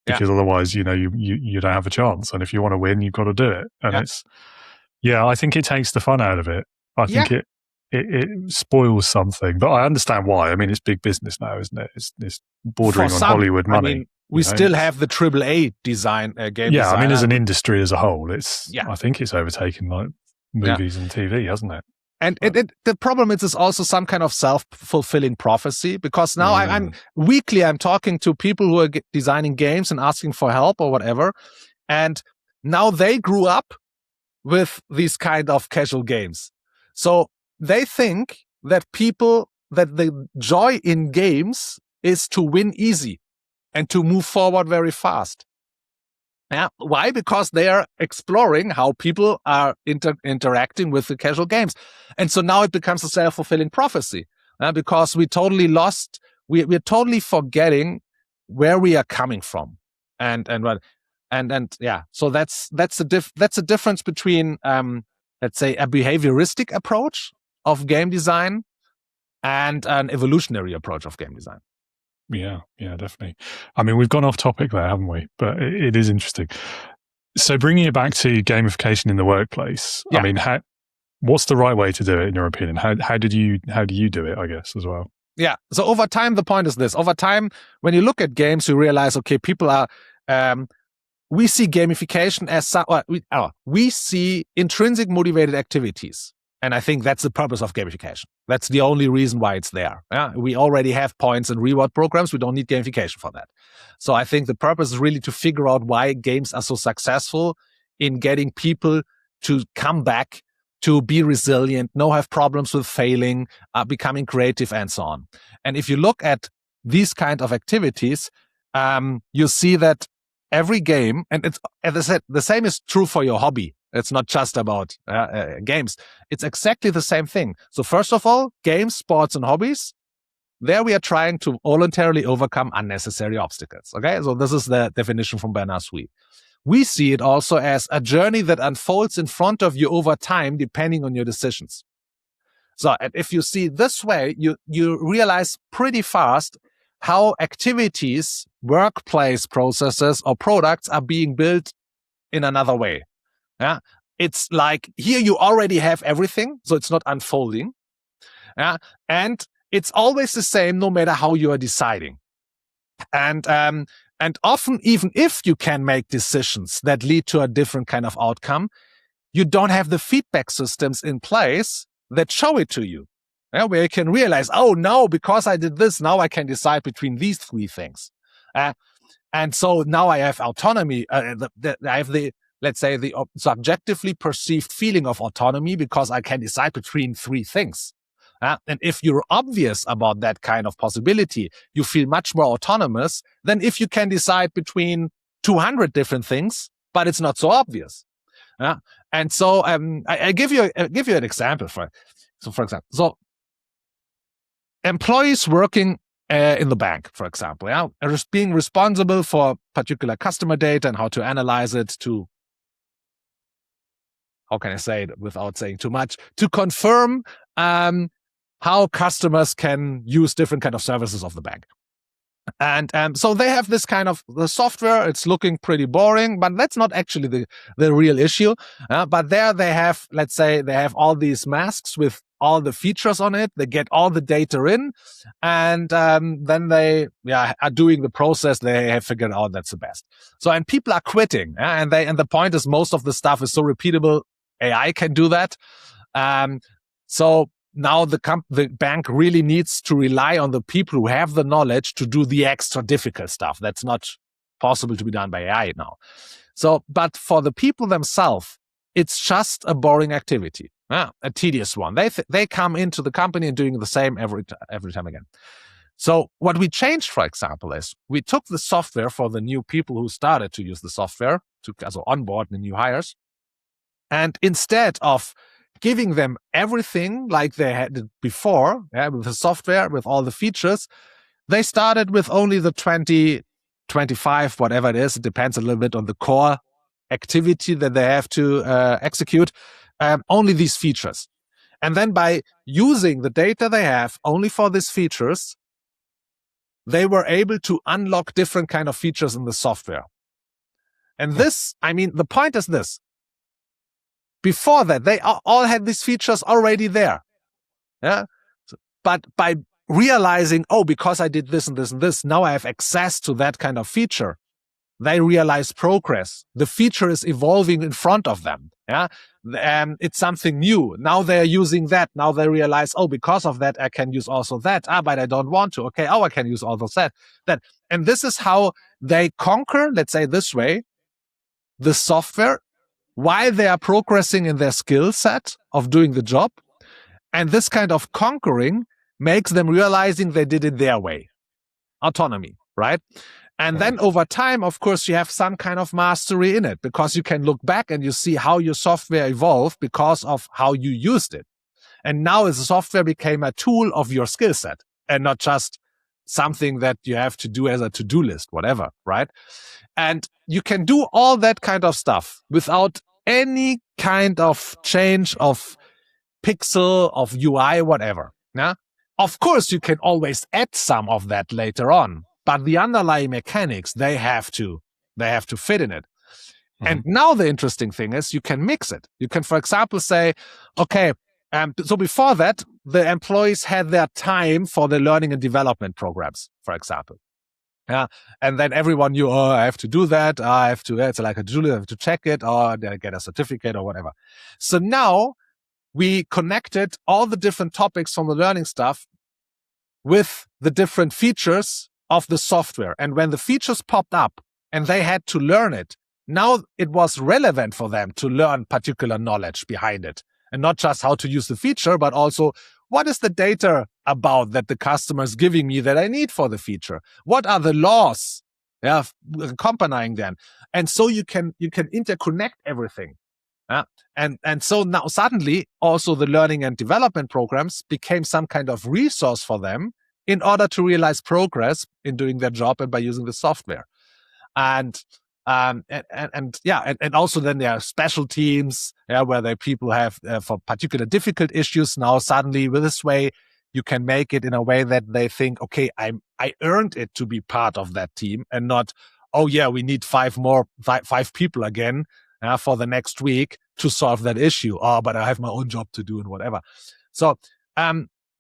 because otherwise, you don't have a chance. And if you want to win, you've got to do it. And I think it takes the fun out of it. I think it spoils something, but I understand why. I mean, it's big business now, isn't it? It's bordering on Hollywood money. I mean, we still have the AAA design game. Yeah, I mean, as an industry as a whole, I think it's overtaken like movies and TV, hasn't it? And the problem is also some kind of self-fulfilling prophecy, because now I'm talking to people who are designing games and asking for help or whatever, and now they grew up with these kind of casual games. So they think that the joy in games is to win easy and to move forward very fast. Yeah. Why? Because they are exploring how people are interacting with the casual games. And so now it becomes a self-fulfilling prophecy, because we totally lost, we're totally forgetting where we are coming from. So that's a difference between, let's say, a behavioristic approach of game design and an evolutionary approach of game design. Yeah, definitely. I mean, we've gone off topic there, haven't we? But it is interesting. So bringing it back to gamification in the workplace, I mean, what's the right way to do it in your opinion? How do you do it, I guess, as well? Yeah. So over time, the point is this. Over time, when you look at games, you realize, okay, people are, we see gamification as, we see intrinsic motivated activities. And I think that's the purpose of gamification. That's the only reason why it's there. Yeah? We already have points and reward programs. We don't need gamification for that. So I think the purpose is really to figure out why games are so successful in getting people to come back, to be resilient, not have problems with failing, becoming creative, and so on. And if you look at these kind of activities, you see that every game, and it's, as I said, the same is true for your hobby. It's not just about games. It's exactly the same thing. So first of all, games, sports, and hobbies, there we are trying to voluntarily overcome unnecessary obstacles. Okay, so this is the definition from Bernard-Sui. We see it also as a journey that unfolds in front of you over time, depending on your decisions. So and if you see this way, you realize pretty fast how activities, workplace processes, or products are being built in another way. Yeah, it's like here you already have everything, so it's not unfolding. Yeah, and it's always the same, no matter how you are deciding. And often, even if you can make decisions that lead to a different kind of outcome, you don't have the feedback systems in place that show it to you. Yeah, where you can realize, oh no, because I did this, now I can decide between these three things. And so now I have autonomy. I have the, let's say, the subjectively perceived feeling of autonomy because I can decide between three things. And if you're obvious about that kind of possibility, you feel much more autonomous than if you can decide between 200 different things, but it's not so obvious. And so I give you an example. For example, employees working in the bank, for example, are being responsible for particular customer data and how to analyze it to, how can I say it without saying too much, to confirm how customers can use different kind of services of the bank. And so they have this kind of the software. It's looking pretty boring, but that's not actually the real issue. But there they have, let's say, they have all these masks with all the features on it. They get all the data in, and then they are doing the process. They have figured out that's the best. So, and people are quitting, and the point is most of the stuff is so repeatable. AI can do that. So now the bank really needs to rely on the people who have the knowledge to do the extra difficult stuff. That's not possible to be done by AI now. So, but for the people themselves, it's just a boring activity, a tedious one. They come into the company and doing the same every time again. So what we changed, for example, is we took the software for the new people who started to use the software to also onboard the new hires, and instead of giving them everything like they had it before, with the software, with all the features, they started with only the 20, 25, whatever it is. It depends a little bit on the core activity that they have to execute, only these features. And then by using the data they have only for these features, they were able to unlock different kind of features in the software. And this, I mean, the point is this. Before that, they all had these features already there. Yeah. But by realizing, oh, because I did this and this and this, now I have access to that kind of feature, they realize progress. The feature is evolving in front of them. Yeah. It's something new. Now they're using that. Now they realize, oh, because of that, I can use also that. But I don't want to. Okay. Oh, I can use also that. And this is how they conquer, let's say this way, the software, while they are progressing in their skill set of doing the job. And this kind of conquering makes them realizing they did it their way. Autonomy, right? And then over time, of course, you have some kind of mastery in it because you can look back and you see how your software evolved because of how you used it. And now the software became a tool of your skill set and not just something that you have to do as a to-do list, whatever, right? And you can do all that kind of stuff without any kind of change of pixel, of UI, whatever. Yeah? Of course, you can always add some of that later on, but the underlying mechanics, they have to fit in it. Mm-hmm. And now the interesting thing is you can mix it. You can, for example, say, okay, so before that, the employees had their time for the learning and development programs, for example. Yeah. And then everyone knew, oh, I have to do that. I have to, it's like a to-do list, I have to check it, or get a certificate or whatever. So now we connected all the different topics from the learning stuff with the different features of the software. And when the features popped up and they had to learn it, now it was relevant for them to learn particular knowledge behind it. And not just how to use the feature, but also what is the data about that the customer is giving me that I need for the feature? What are the laws accompanying them? And so you can interconnect everything. And so now suddenly also the learning and development programs became some kind of resource for them in order to realize progress in doing their job and by using the software. And also then there are special teams where the people have for particular difficult issues. Now suddenly with this way, you can make it in a way that they think, okay, I earned it to be part of that team, and not, oh yeah, we need five people again for the next week to solve that issue. Oh, but I have my own job to do and whatever. So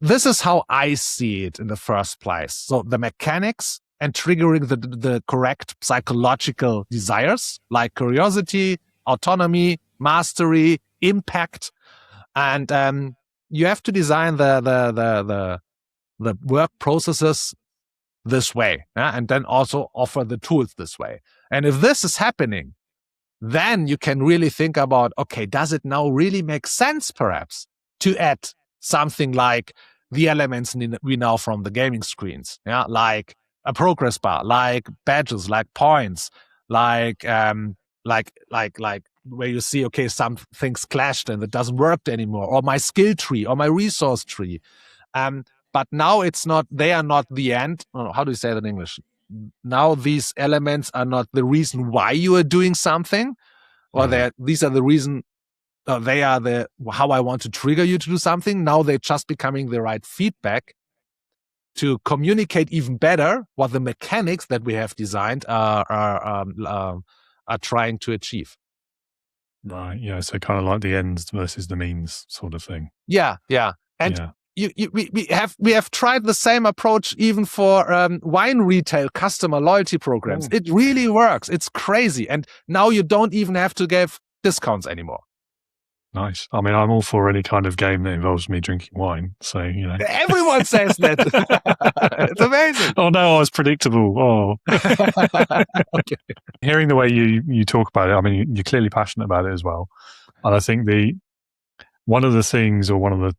this is how I see it in the first place. So the mechanics and triggering the correct psychological desires like curiosity, autonomy, mastery, impact, and you have to design the work processes this way, and then also offer the tools this way. And if this is happening, then you can really think about, okay, does it now really make sense perhaps to add something like the elements we know from the gaming screens, like a progress bar, like badges, like points, like where you see, okay, some things clashed and it doesn't work anymore, or my skill tree or my resource tree. But now they are not the end. Oh, how do you say that in English? Now these elements are not the reason why you are doing something, or these are the reason. They are how I want to trigger you to do something. Now they're just becoming the right feedback to communicate even better what the mechanics that we have designed are trying to achieve. Right. Yeah. So kind of like the ends versus the means sort of thing. Yeah. And we have tried the same approach even for wine retail customer loyalty programs. It really works. It's crazy. And now you don't even have to give discounts anymore. Nice. I mean, I'm all for any kind of game that involves me drinking wine. So, Everyone says that. It's amazing. Oh, no, I was predictable. Oh. Okay. Hearing the way you talk about it, I mean, you're clearly passionate about it as well. And I think one of the things, or one of the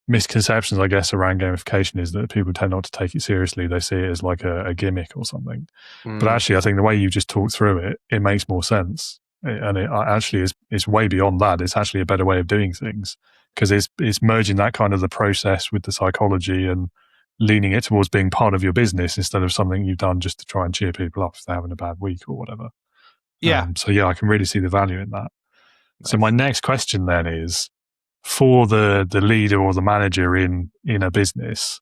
misconceptions, I guess, around gamification is that people tend not to take it seriously. They see it as like a gimmick or something. But actually, I think the way you just talked through it makes more sense. And it actually is way beyond that. It's actually a better way of doing things, because it's merging that kind of the process with the psychology and leaning it towards being part of your business instead of something you've done just to try and cheer people up if they're having a bad week or whatever. Yeah. I can really see the value in that. Nice. So my next question then is, for the leader or the manager in a business,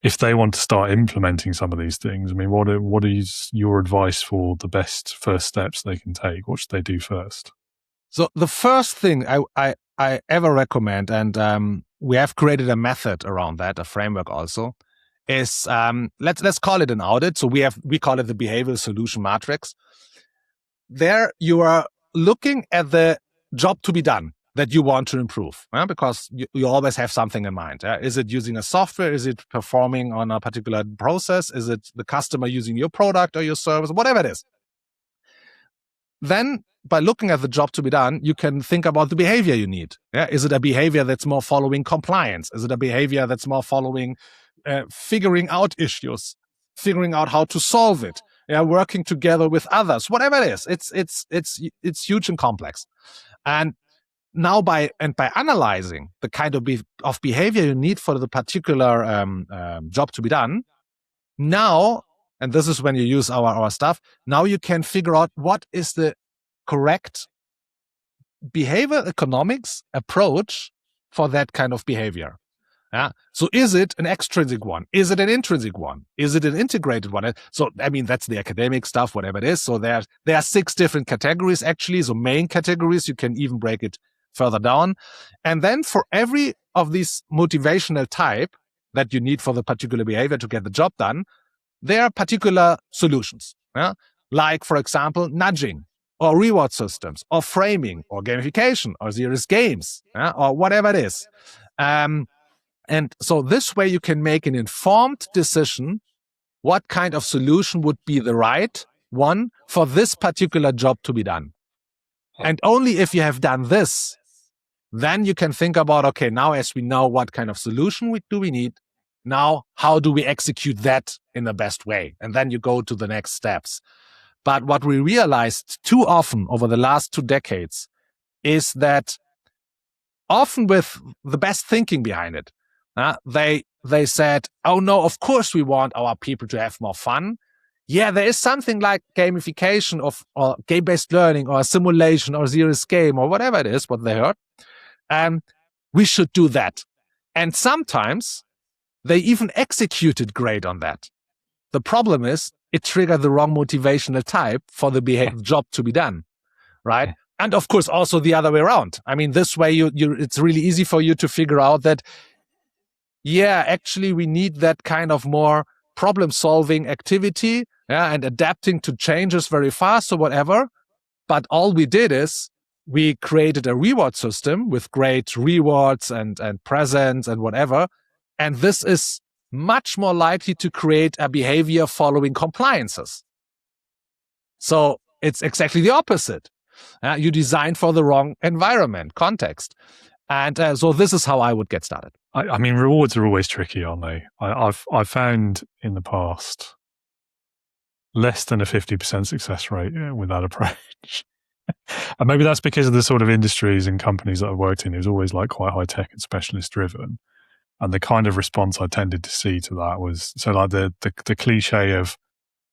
if they want to start implementing some of these things, I mean, what is your advice for the best first steps they can take? What should they do first? So the first thing I ever recommend, and we have created a method around that, a framework also, is let's call it an audit. So we call it the behavioral solution matrix. There you are looking at the job to be done that you want to improve, because you always have something in mind. Is it using a software? Is it performing on a particular process? Is it the customer using your product or your service? Whatever it is. Then, by looking at the job to be done, you can think about the behavior you need. Is it a behavior that's more following compliance? Is it a behavior that's more following figuring out issues, figuring out how to solve it, working together with others? Whatever it is, it's huge and complex. And now by analyzing the kind of behavior you need for the particular job to be done, now, and this is when you use our stuff, now you can figure out what is the correct behavior economics approach for that kind of behavior. Yeah. So is it an extrinsic one? Is it an intrinsic one? Is it an integrated one? So, I mean, that's the academic stuff, whatever it is. So there are 6 different categories, actually. So main categories, you can even break it further down. And then for every of these motivational type that you need for the particular behavior to get the job done, there are particular solutions. Yeah? Like, for example, nudging or reward systems or framing or gamification or serious games, yeah? Or whatever it is. And so this way you can make an informed decision what kind of solution would be the right one for this particular job to be done. And only if you have done this, then you can think about, okay, now as we know what kind of solution we need, now how do we execute that in the best way? And then you go to the next steps. But what we realized too often over the last 2 decades is that often with the best thinking behind it, they said, oh no, of course we want our people to have more fun. Yeah, there is something like gamification or game-based learning or simulation or serious game or whatever it is, what they heard. We should do that. And sometimes they even executed great on that. The problem is it triggered the wrong motivational type for the job to be done, right? And of course, also the other way around. I mean, this way it's really easy for you to figure out that, yeah, actually we need that kind of more problem-solving activity, yeah, and adapting to changes very fast or whatever. But all we did is we created a reward system with great rewards and presents and whatever. And this is much more likely to create a behavior following compliances. So it's exactly the opposite. You design for the wrong environment, context. And so this is how I would get started. I mean, rewards are always tricky, aren't they? I've found in the past less than a 50% success rate with that approach. And maybe that's because of the sort of industries and companies that I've worked in. It was always like quite high tech and specialist driven. And the kind of response I tended to see to that was, so like the cliche of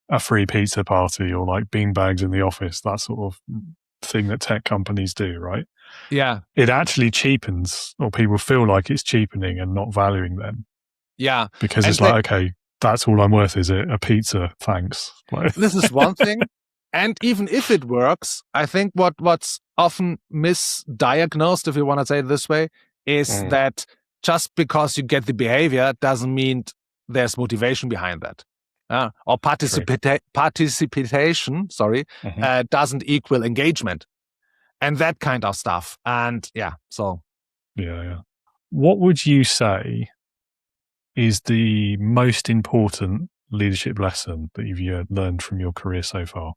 a free pizza party or like beanbags in the office, that sort of thing that tech companies do, right? Yeah. It actually cheapens, or people feel like it's cheapening and not valuing them. Yeah. Because it's like, okay, that's all I'm worth, is it? A pizza, thanks. Like, this is one thing. And even if it works, I think what's often misdiagnosed, if you want to say it this way, is that just because you get the behavior doesn't mean there's motivation behind that. Or participation, doesn't equal engagement. And that kind of stuff. And yeah, so. Yeah. What would you say is the most important leadership lesson that you've learned from your career so far?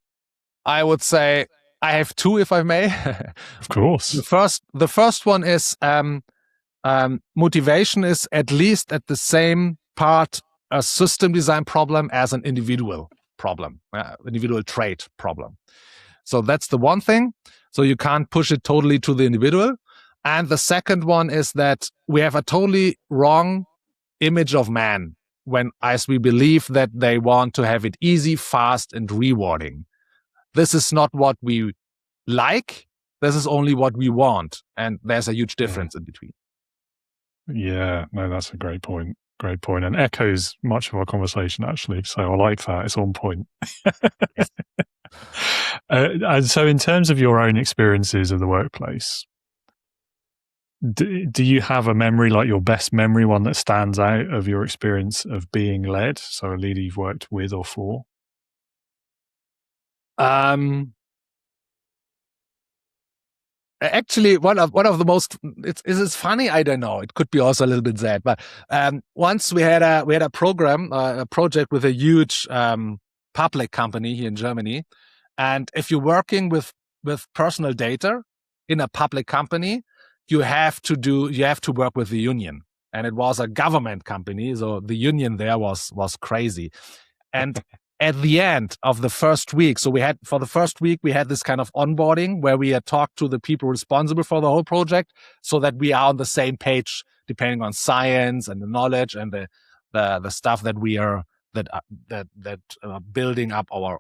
I would say I have 2, if I may. Of course. The first one is motivation is at least at the same part a system design problem as an individual problem, individual trait problem. So that's the one thing. So you can't push it totally to the individual. And the second one is that we have a totally wrong image of man as we believe that they want to have it easy, fast, and rewarding. This is not what we like. This is only what we want. And there's a huge difference in between. Yeah, no, that's a great point. Great point. And echoes much of our conversation, actually. So I like that. It's on point. And so in terms of your own experiences of the workplace, do you have a memory, like your best memory, one that stands out of your experience of being led? So a leader you've worked with or for? Actually, one of the most, it's funny, I don't know, it could be also a little bit sad, but once we had a program, a project with a huge public company here in Germany. And if you're working with personal data in a public company, you have to work with the union. And it was a government company, so the union there was crazy. And at the end of the first week, we had this kind of onboarding where we had talked to the people responsible for the whole project, so that we are on the same page, depending on science and the knowledge and the stuff that we are building up our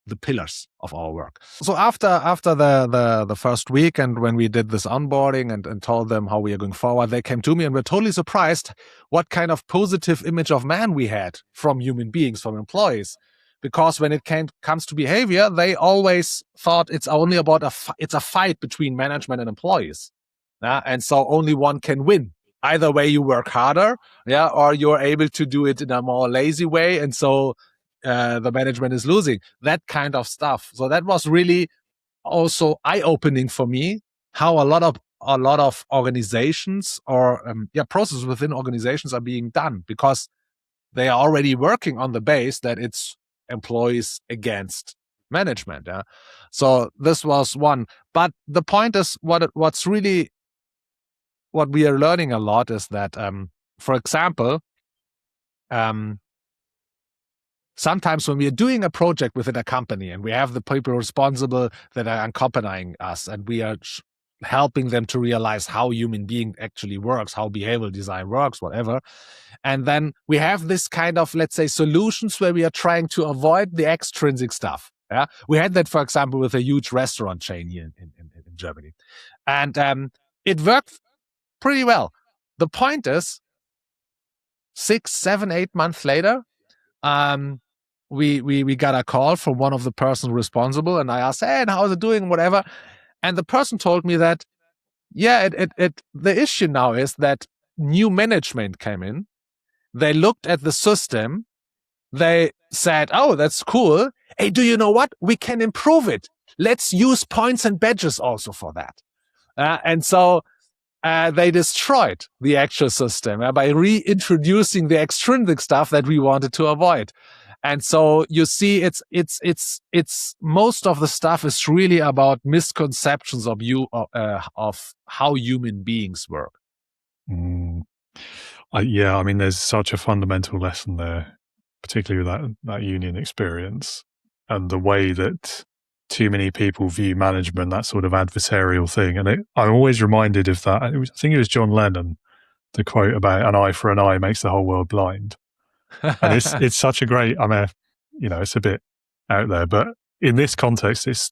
the pillars of our work. So after the first week, and when we did this onboarding and told them how we are going forward, they came to me and were totally surprised what kind of positive image of man we had from human beings, from employees. Because when it comes to behavior, they always thought it's only about it's a fight between management and employees. And so only one can win. Either way, you work harder, or you're able to do it in a more lazy way. And so the management is losing, that kind of stuff. So that was really also eye-opening for me, how a lot of organizations or processes within organizations are being done, because they are already working on the base that it's employees against management. So this was one. But the point is, what we are learning a lot is that, for example, sometimes when we are doing a project within a company and we have the people responsible that are accompanying us, and we are helping them to realize how human being actually works, how behavioral design works, whatever. And then we have this kind of, let's say, solutions where we are trying to avoid the extrinsic stuff. Yeah, we had that, for example, with a huge restaurant chain here in Germany. And it worked pretty well. The point is, 6, 7, 8 months later, we got a call from one of the persons responsible, and I asked, hey, and how's it doing, whatever. And the person told me that, the issue now is that new management came in. They looked at the system. They said, oh, that's cool. Hey, do you know what? We can improve it. Let's use points and badges also for that. And so they destroyed the actual system by reintroducing the extrinsic stuff that we wanted to avoid. And so you see, it's most of the stuff is really about misconceptions of how human beings work. I mean, there's such a fundamental lesson there, particularly with that union experience and the way that too many people view management, that sort of adversarial thing. And I'm always reminded of that. I think it was John Lennon, the quote about an eye for an eye makes the whole world blind. And it's such a great, it's a bit out there, but in this context, it's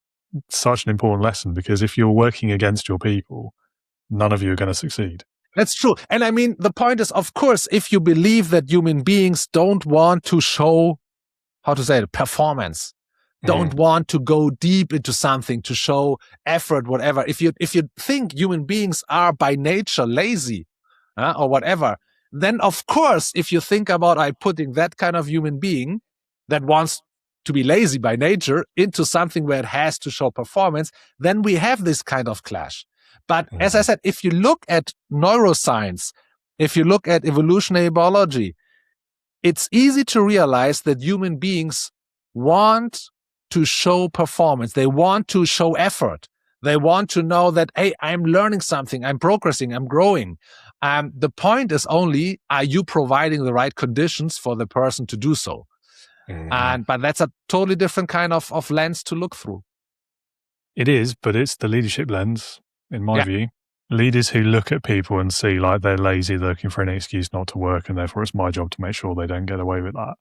such an important lesson, because if you're working against your people, none of you are going to succeed. That's true. And I mean, the point is, of course, if you believe that human beings don't want to show, performance, don't want to go deep into something to show effort, whatever. If you think human beings are by nature lazy or whatever, then of course, if you think about putting that kind of human being that wants to be lazy by nature into something where it has to show performance, then we have this kind of clash. But as I said, if you look at neuroscience, if you look at evolutionary biology, it's easy to realize that human beings want to show performance. They want to show effort. They want to know that, hey, I'm learning something, I'm progressing, I'm growing. The point is only, are you providing the right conditions for the person to do so? But that's a totally different kind of lens to look through. It is, but it's the leadership lens, in my view. Leaders who look at people and see like they're lazy, they're looking for an excuse not to work, and therefore it's my job to make sure they don't get away with that.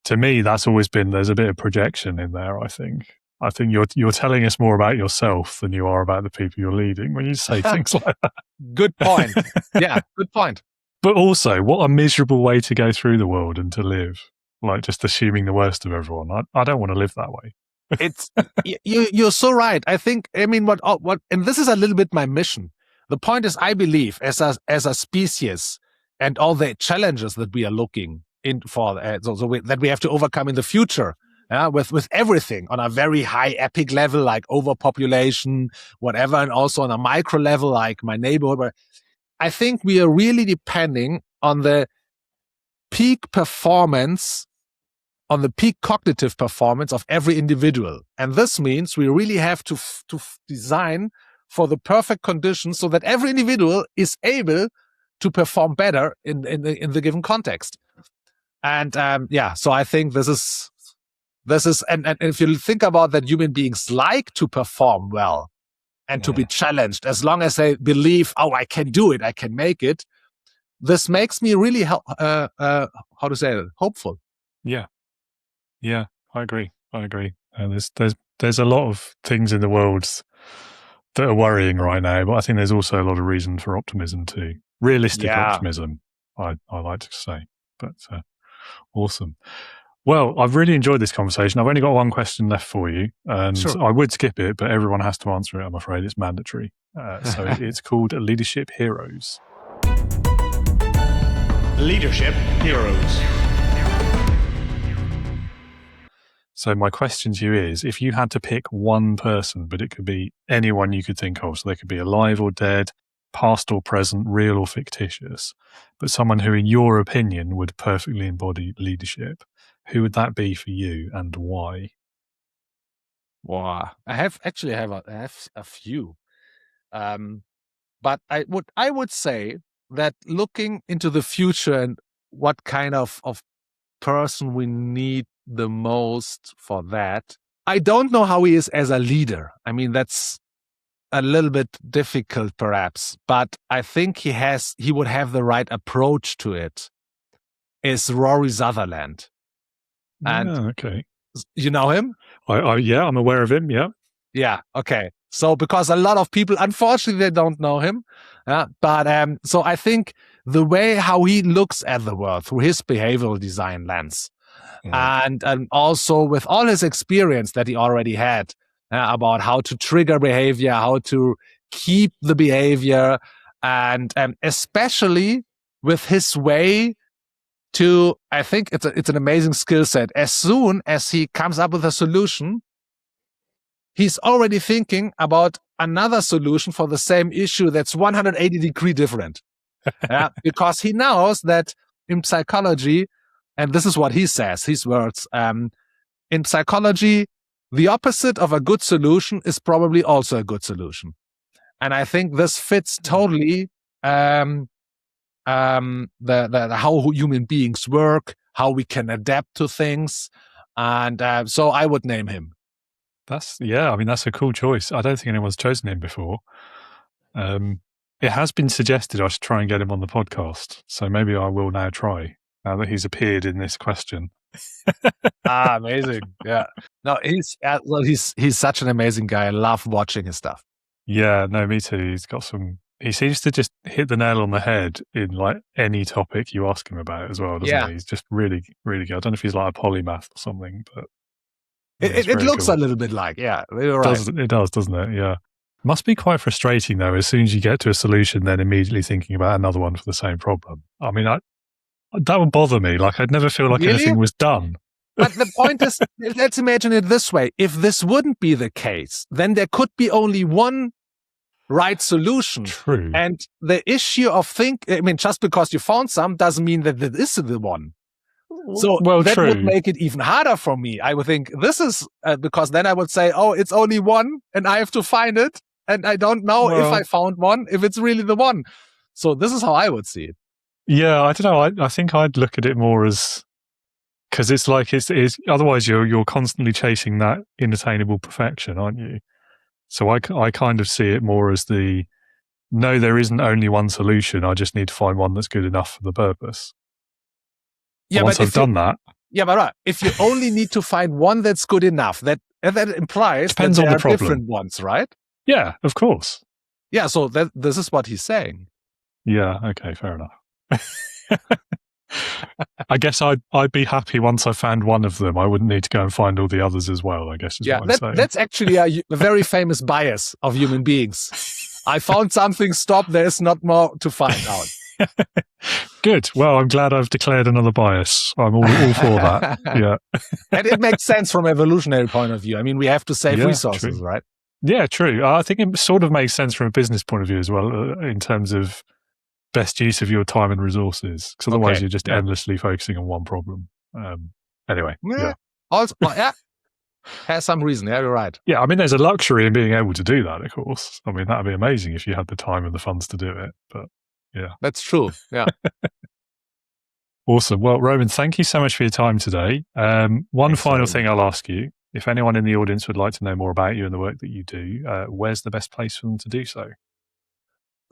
To me, that's always been, there's a bit of projection in there, I think. I think you're telling us more about yourself than you are about the people you're leading when you say things like that. Good point. Yeah, good point. But also, what a miserable way to go through the world and to live. Like just assuming the worst of everyone. I don't want to live that way. It's you're so right. I think, what, and this is a little bit my mission. The point is, I believe as a species and all the challenges that we are looking in for, that we have to overcome in the future. With everything on a very high epic level, like overpopulation, whatever, and also on a micro level, like my neighborhood. I think we are really depending on the peak performance, on the peak cognitive performance of every individual. And this means we really have to design for the perfect conditions so that every individual is able to perform better in the given context. And so I think this is, and if you think about that, human beings like to perform well and to be challenged, as long as they believe, oh, I can do it, I can make it. This makes me really, hopeful. Yeah, I agree. And there's a lot of things in the world that are worrying right now, but I think there's also a lot of reason for optimism too. Realistic optimism, I like to say. But awesome. Well, I've really enjoyed this conversation. I've only got one question left for you, and Sure. I would skip it, but everyone has to answer it, I'm afraid. It's mandatory. So it's called Leadership Heroes. Leadership Heroes. So my question to you is, if you had to pick one person, but it could be anyone you could think of, so they could be alive or dead, past or present, real or fictitious, but someone who, in your opinion, would perfectly embody leadership, who would that be for you and why? Wow. I have a few. But I would say that looking into the future and what kind of person we need the most for that, I don't know how he is as a leader. I mean, that's a little bit difficult perhaps, but I think he would have the right approach to it, is Rory Sutherland. And okay. You know him? Yeah, I'm aware of him. Yeah. Yeah. Okay. So because a lot of people, unfortunately, they don't know him. But so I think the way how he looks at the world through his behavioral design lens, and also with all his experience that he already had about how to trigger behavior, how to keep the behavior, and especially with his way to, I think it's an amazing skill set. As soon as he comes up with a solution, he's already thinking about another solution for the same issue that's 180-degree different. Because he knows that in psychology, and this is what he says, his words, in psychology, the opposite of a good solution is probably also a good solution. And I think this fits totally the how human beings work, how we can adapt to things. And so I would name him. That's a cool choice. I don't think anyone's chosen him before. It has been suggested I should try and get him on the podcast. So maybe I will now try, now that he's appeared in this question. Amazing. Yeah. No, he's such an amazing guy. I love watching his stuff. Yeah, no, me too. He seems to just hit the nail on the head in like any topic you ask him about as well, doesn't he? He's just really, really good. I don't know if he's like a polymath or something, but it looks cool. A little bit like, you're right. It does, doesn't it? Yeah. Must be quite frustrating though, as soon as you get to a solution, then immediately thinking about another one for the same problem. I mean, that would bother me. Like, I'd never feel like anything was done. But the point is, let's imagine it this way. If this wouldn't be the case, then there could be only one right solution. True. And the issue of just because you found some doesn't mean that it is the one. So that would make it even harder for me. I would think this is because then I would say, oh, it's only one and I have to find it. And I don't know if I found one, if it's really the one. So this is how I would see it. Yeah, I don't know. I think I'd look at it more as, because it's like it's otherwise you're constantly chasing that inattainable perfection, aren't you? So I kind of see it more as no, there isn't only one solution. I just need to find one that's good enough for the purpose. Yeah, once I've done that. Yeah, but right. If you only need to find one that's good enough, that implies depends that there on the are different ones, right? Yeah, of course. Yeah, so this is what he's saying. Yeah, okay, fair enough. I guess I'd be happy once I found one of them. I wouldn't need to go and find all the others as well, I guess is what I'm saying. That's actually a very famous bias of human beings. I found something, stop, there's not more to find out. Good. Well, I'm glad I've declared another bias. I'm all for that. Yeah. And it makes sense from an evolutionary point of view. I mean, we have to save resources, true. Right? Yeah, true. I think it sort of makes sense from a business point of view as well, in terms of best use of your time and resources. Because otherwise you're just endlessly focusing on one problem. Anyway. Yeah. Also, has some reason. Yeah, you're right. Yeah, I mean, there's a luxury in being able to do that, of course. I mean, that'd be amazing if you had the time and the funds to do it. But yeah. That's true. Yeah. Awesome. Well, Roman, thank you so much for your time today. One final thing I'll ask you. If anyone in the audience would like to know more about you and the work that you do, where's the best place for them to do so?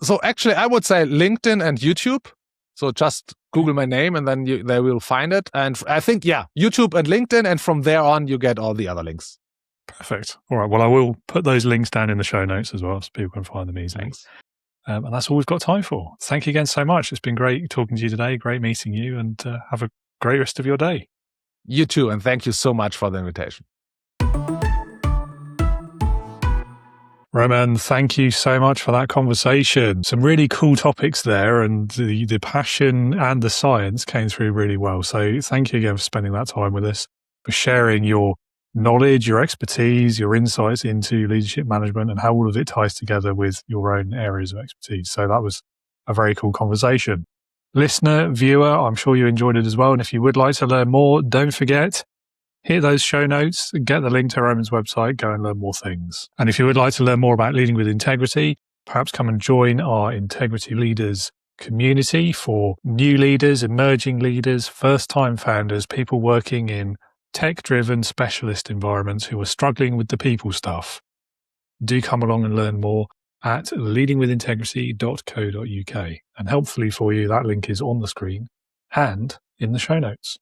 So actually, I would say LinkedIn and YouTube. So just Google my name and then they will find it. And I think, YouTube and LinkedIn. And from there on, you get all the other links. Perfect. All right. Well, I will put those links down in the show notes as well so people can find them easily. Thanks. And that's all we've got time for. Thank you again so much. It's been great talking to you today. Great meeting you, and have a great rest of your day. You too. And thank you so much for the invitation. Roman, thank you so much for that conversation. Some really cool topics there, and the passion and the science came through really well. So thank you again for spending that time with us, for sharing your knowledge, your expertise, your insights into leadership management and how all of it ties together with your own areas of expertise. So that was a very cool conversation. Listener, viewer, I'm sure you enjoyed it as well. And if you would like to learn more, don't forget, hit those show notes, get the link to Roman's website, go and learn more things. And if you would like to learn more about leading with integrity, perhaps come and join our Integrity Leaders community for new leaders, emerging leaders, first-time founders, people working in tech-driven specialist environments who are struggling with the people stuff. Do come along and learn more at leadingwithintegrity.co.uk. And helpfully for you, that link is on the screen and in the show notes.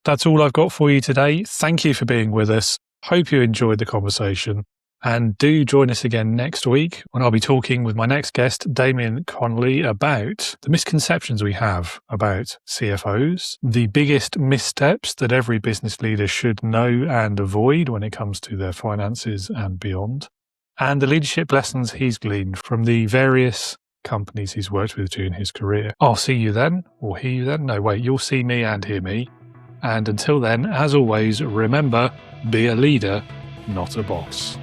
That's all I've got for you today. Thank you for being with us. Hope you enjoyed the conversation. And do join us again next week when I'll be talking with my next guest, Damien Connolly, about the misconceptions we have about CFOs, the biggest missteps that every business leader should know and avoid when it comes to their finances and beyond, and the leadership lessons he's gleaned from the various companies he's worked with during his career. I'll see you then, or hear you then. No, wait, you'll see me and hear me. And until then, as always, remember, be a leader, not a boss.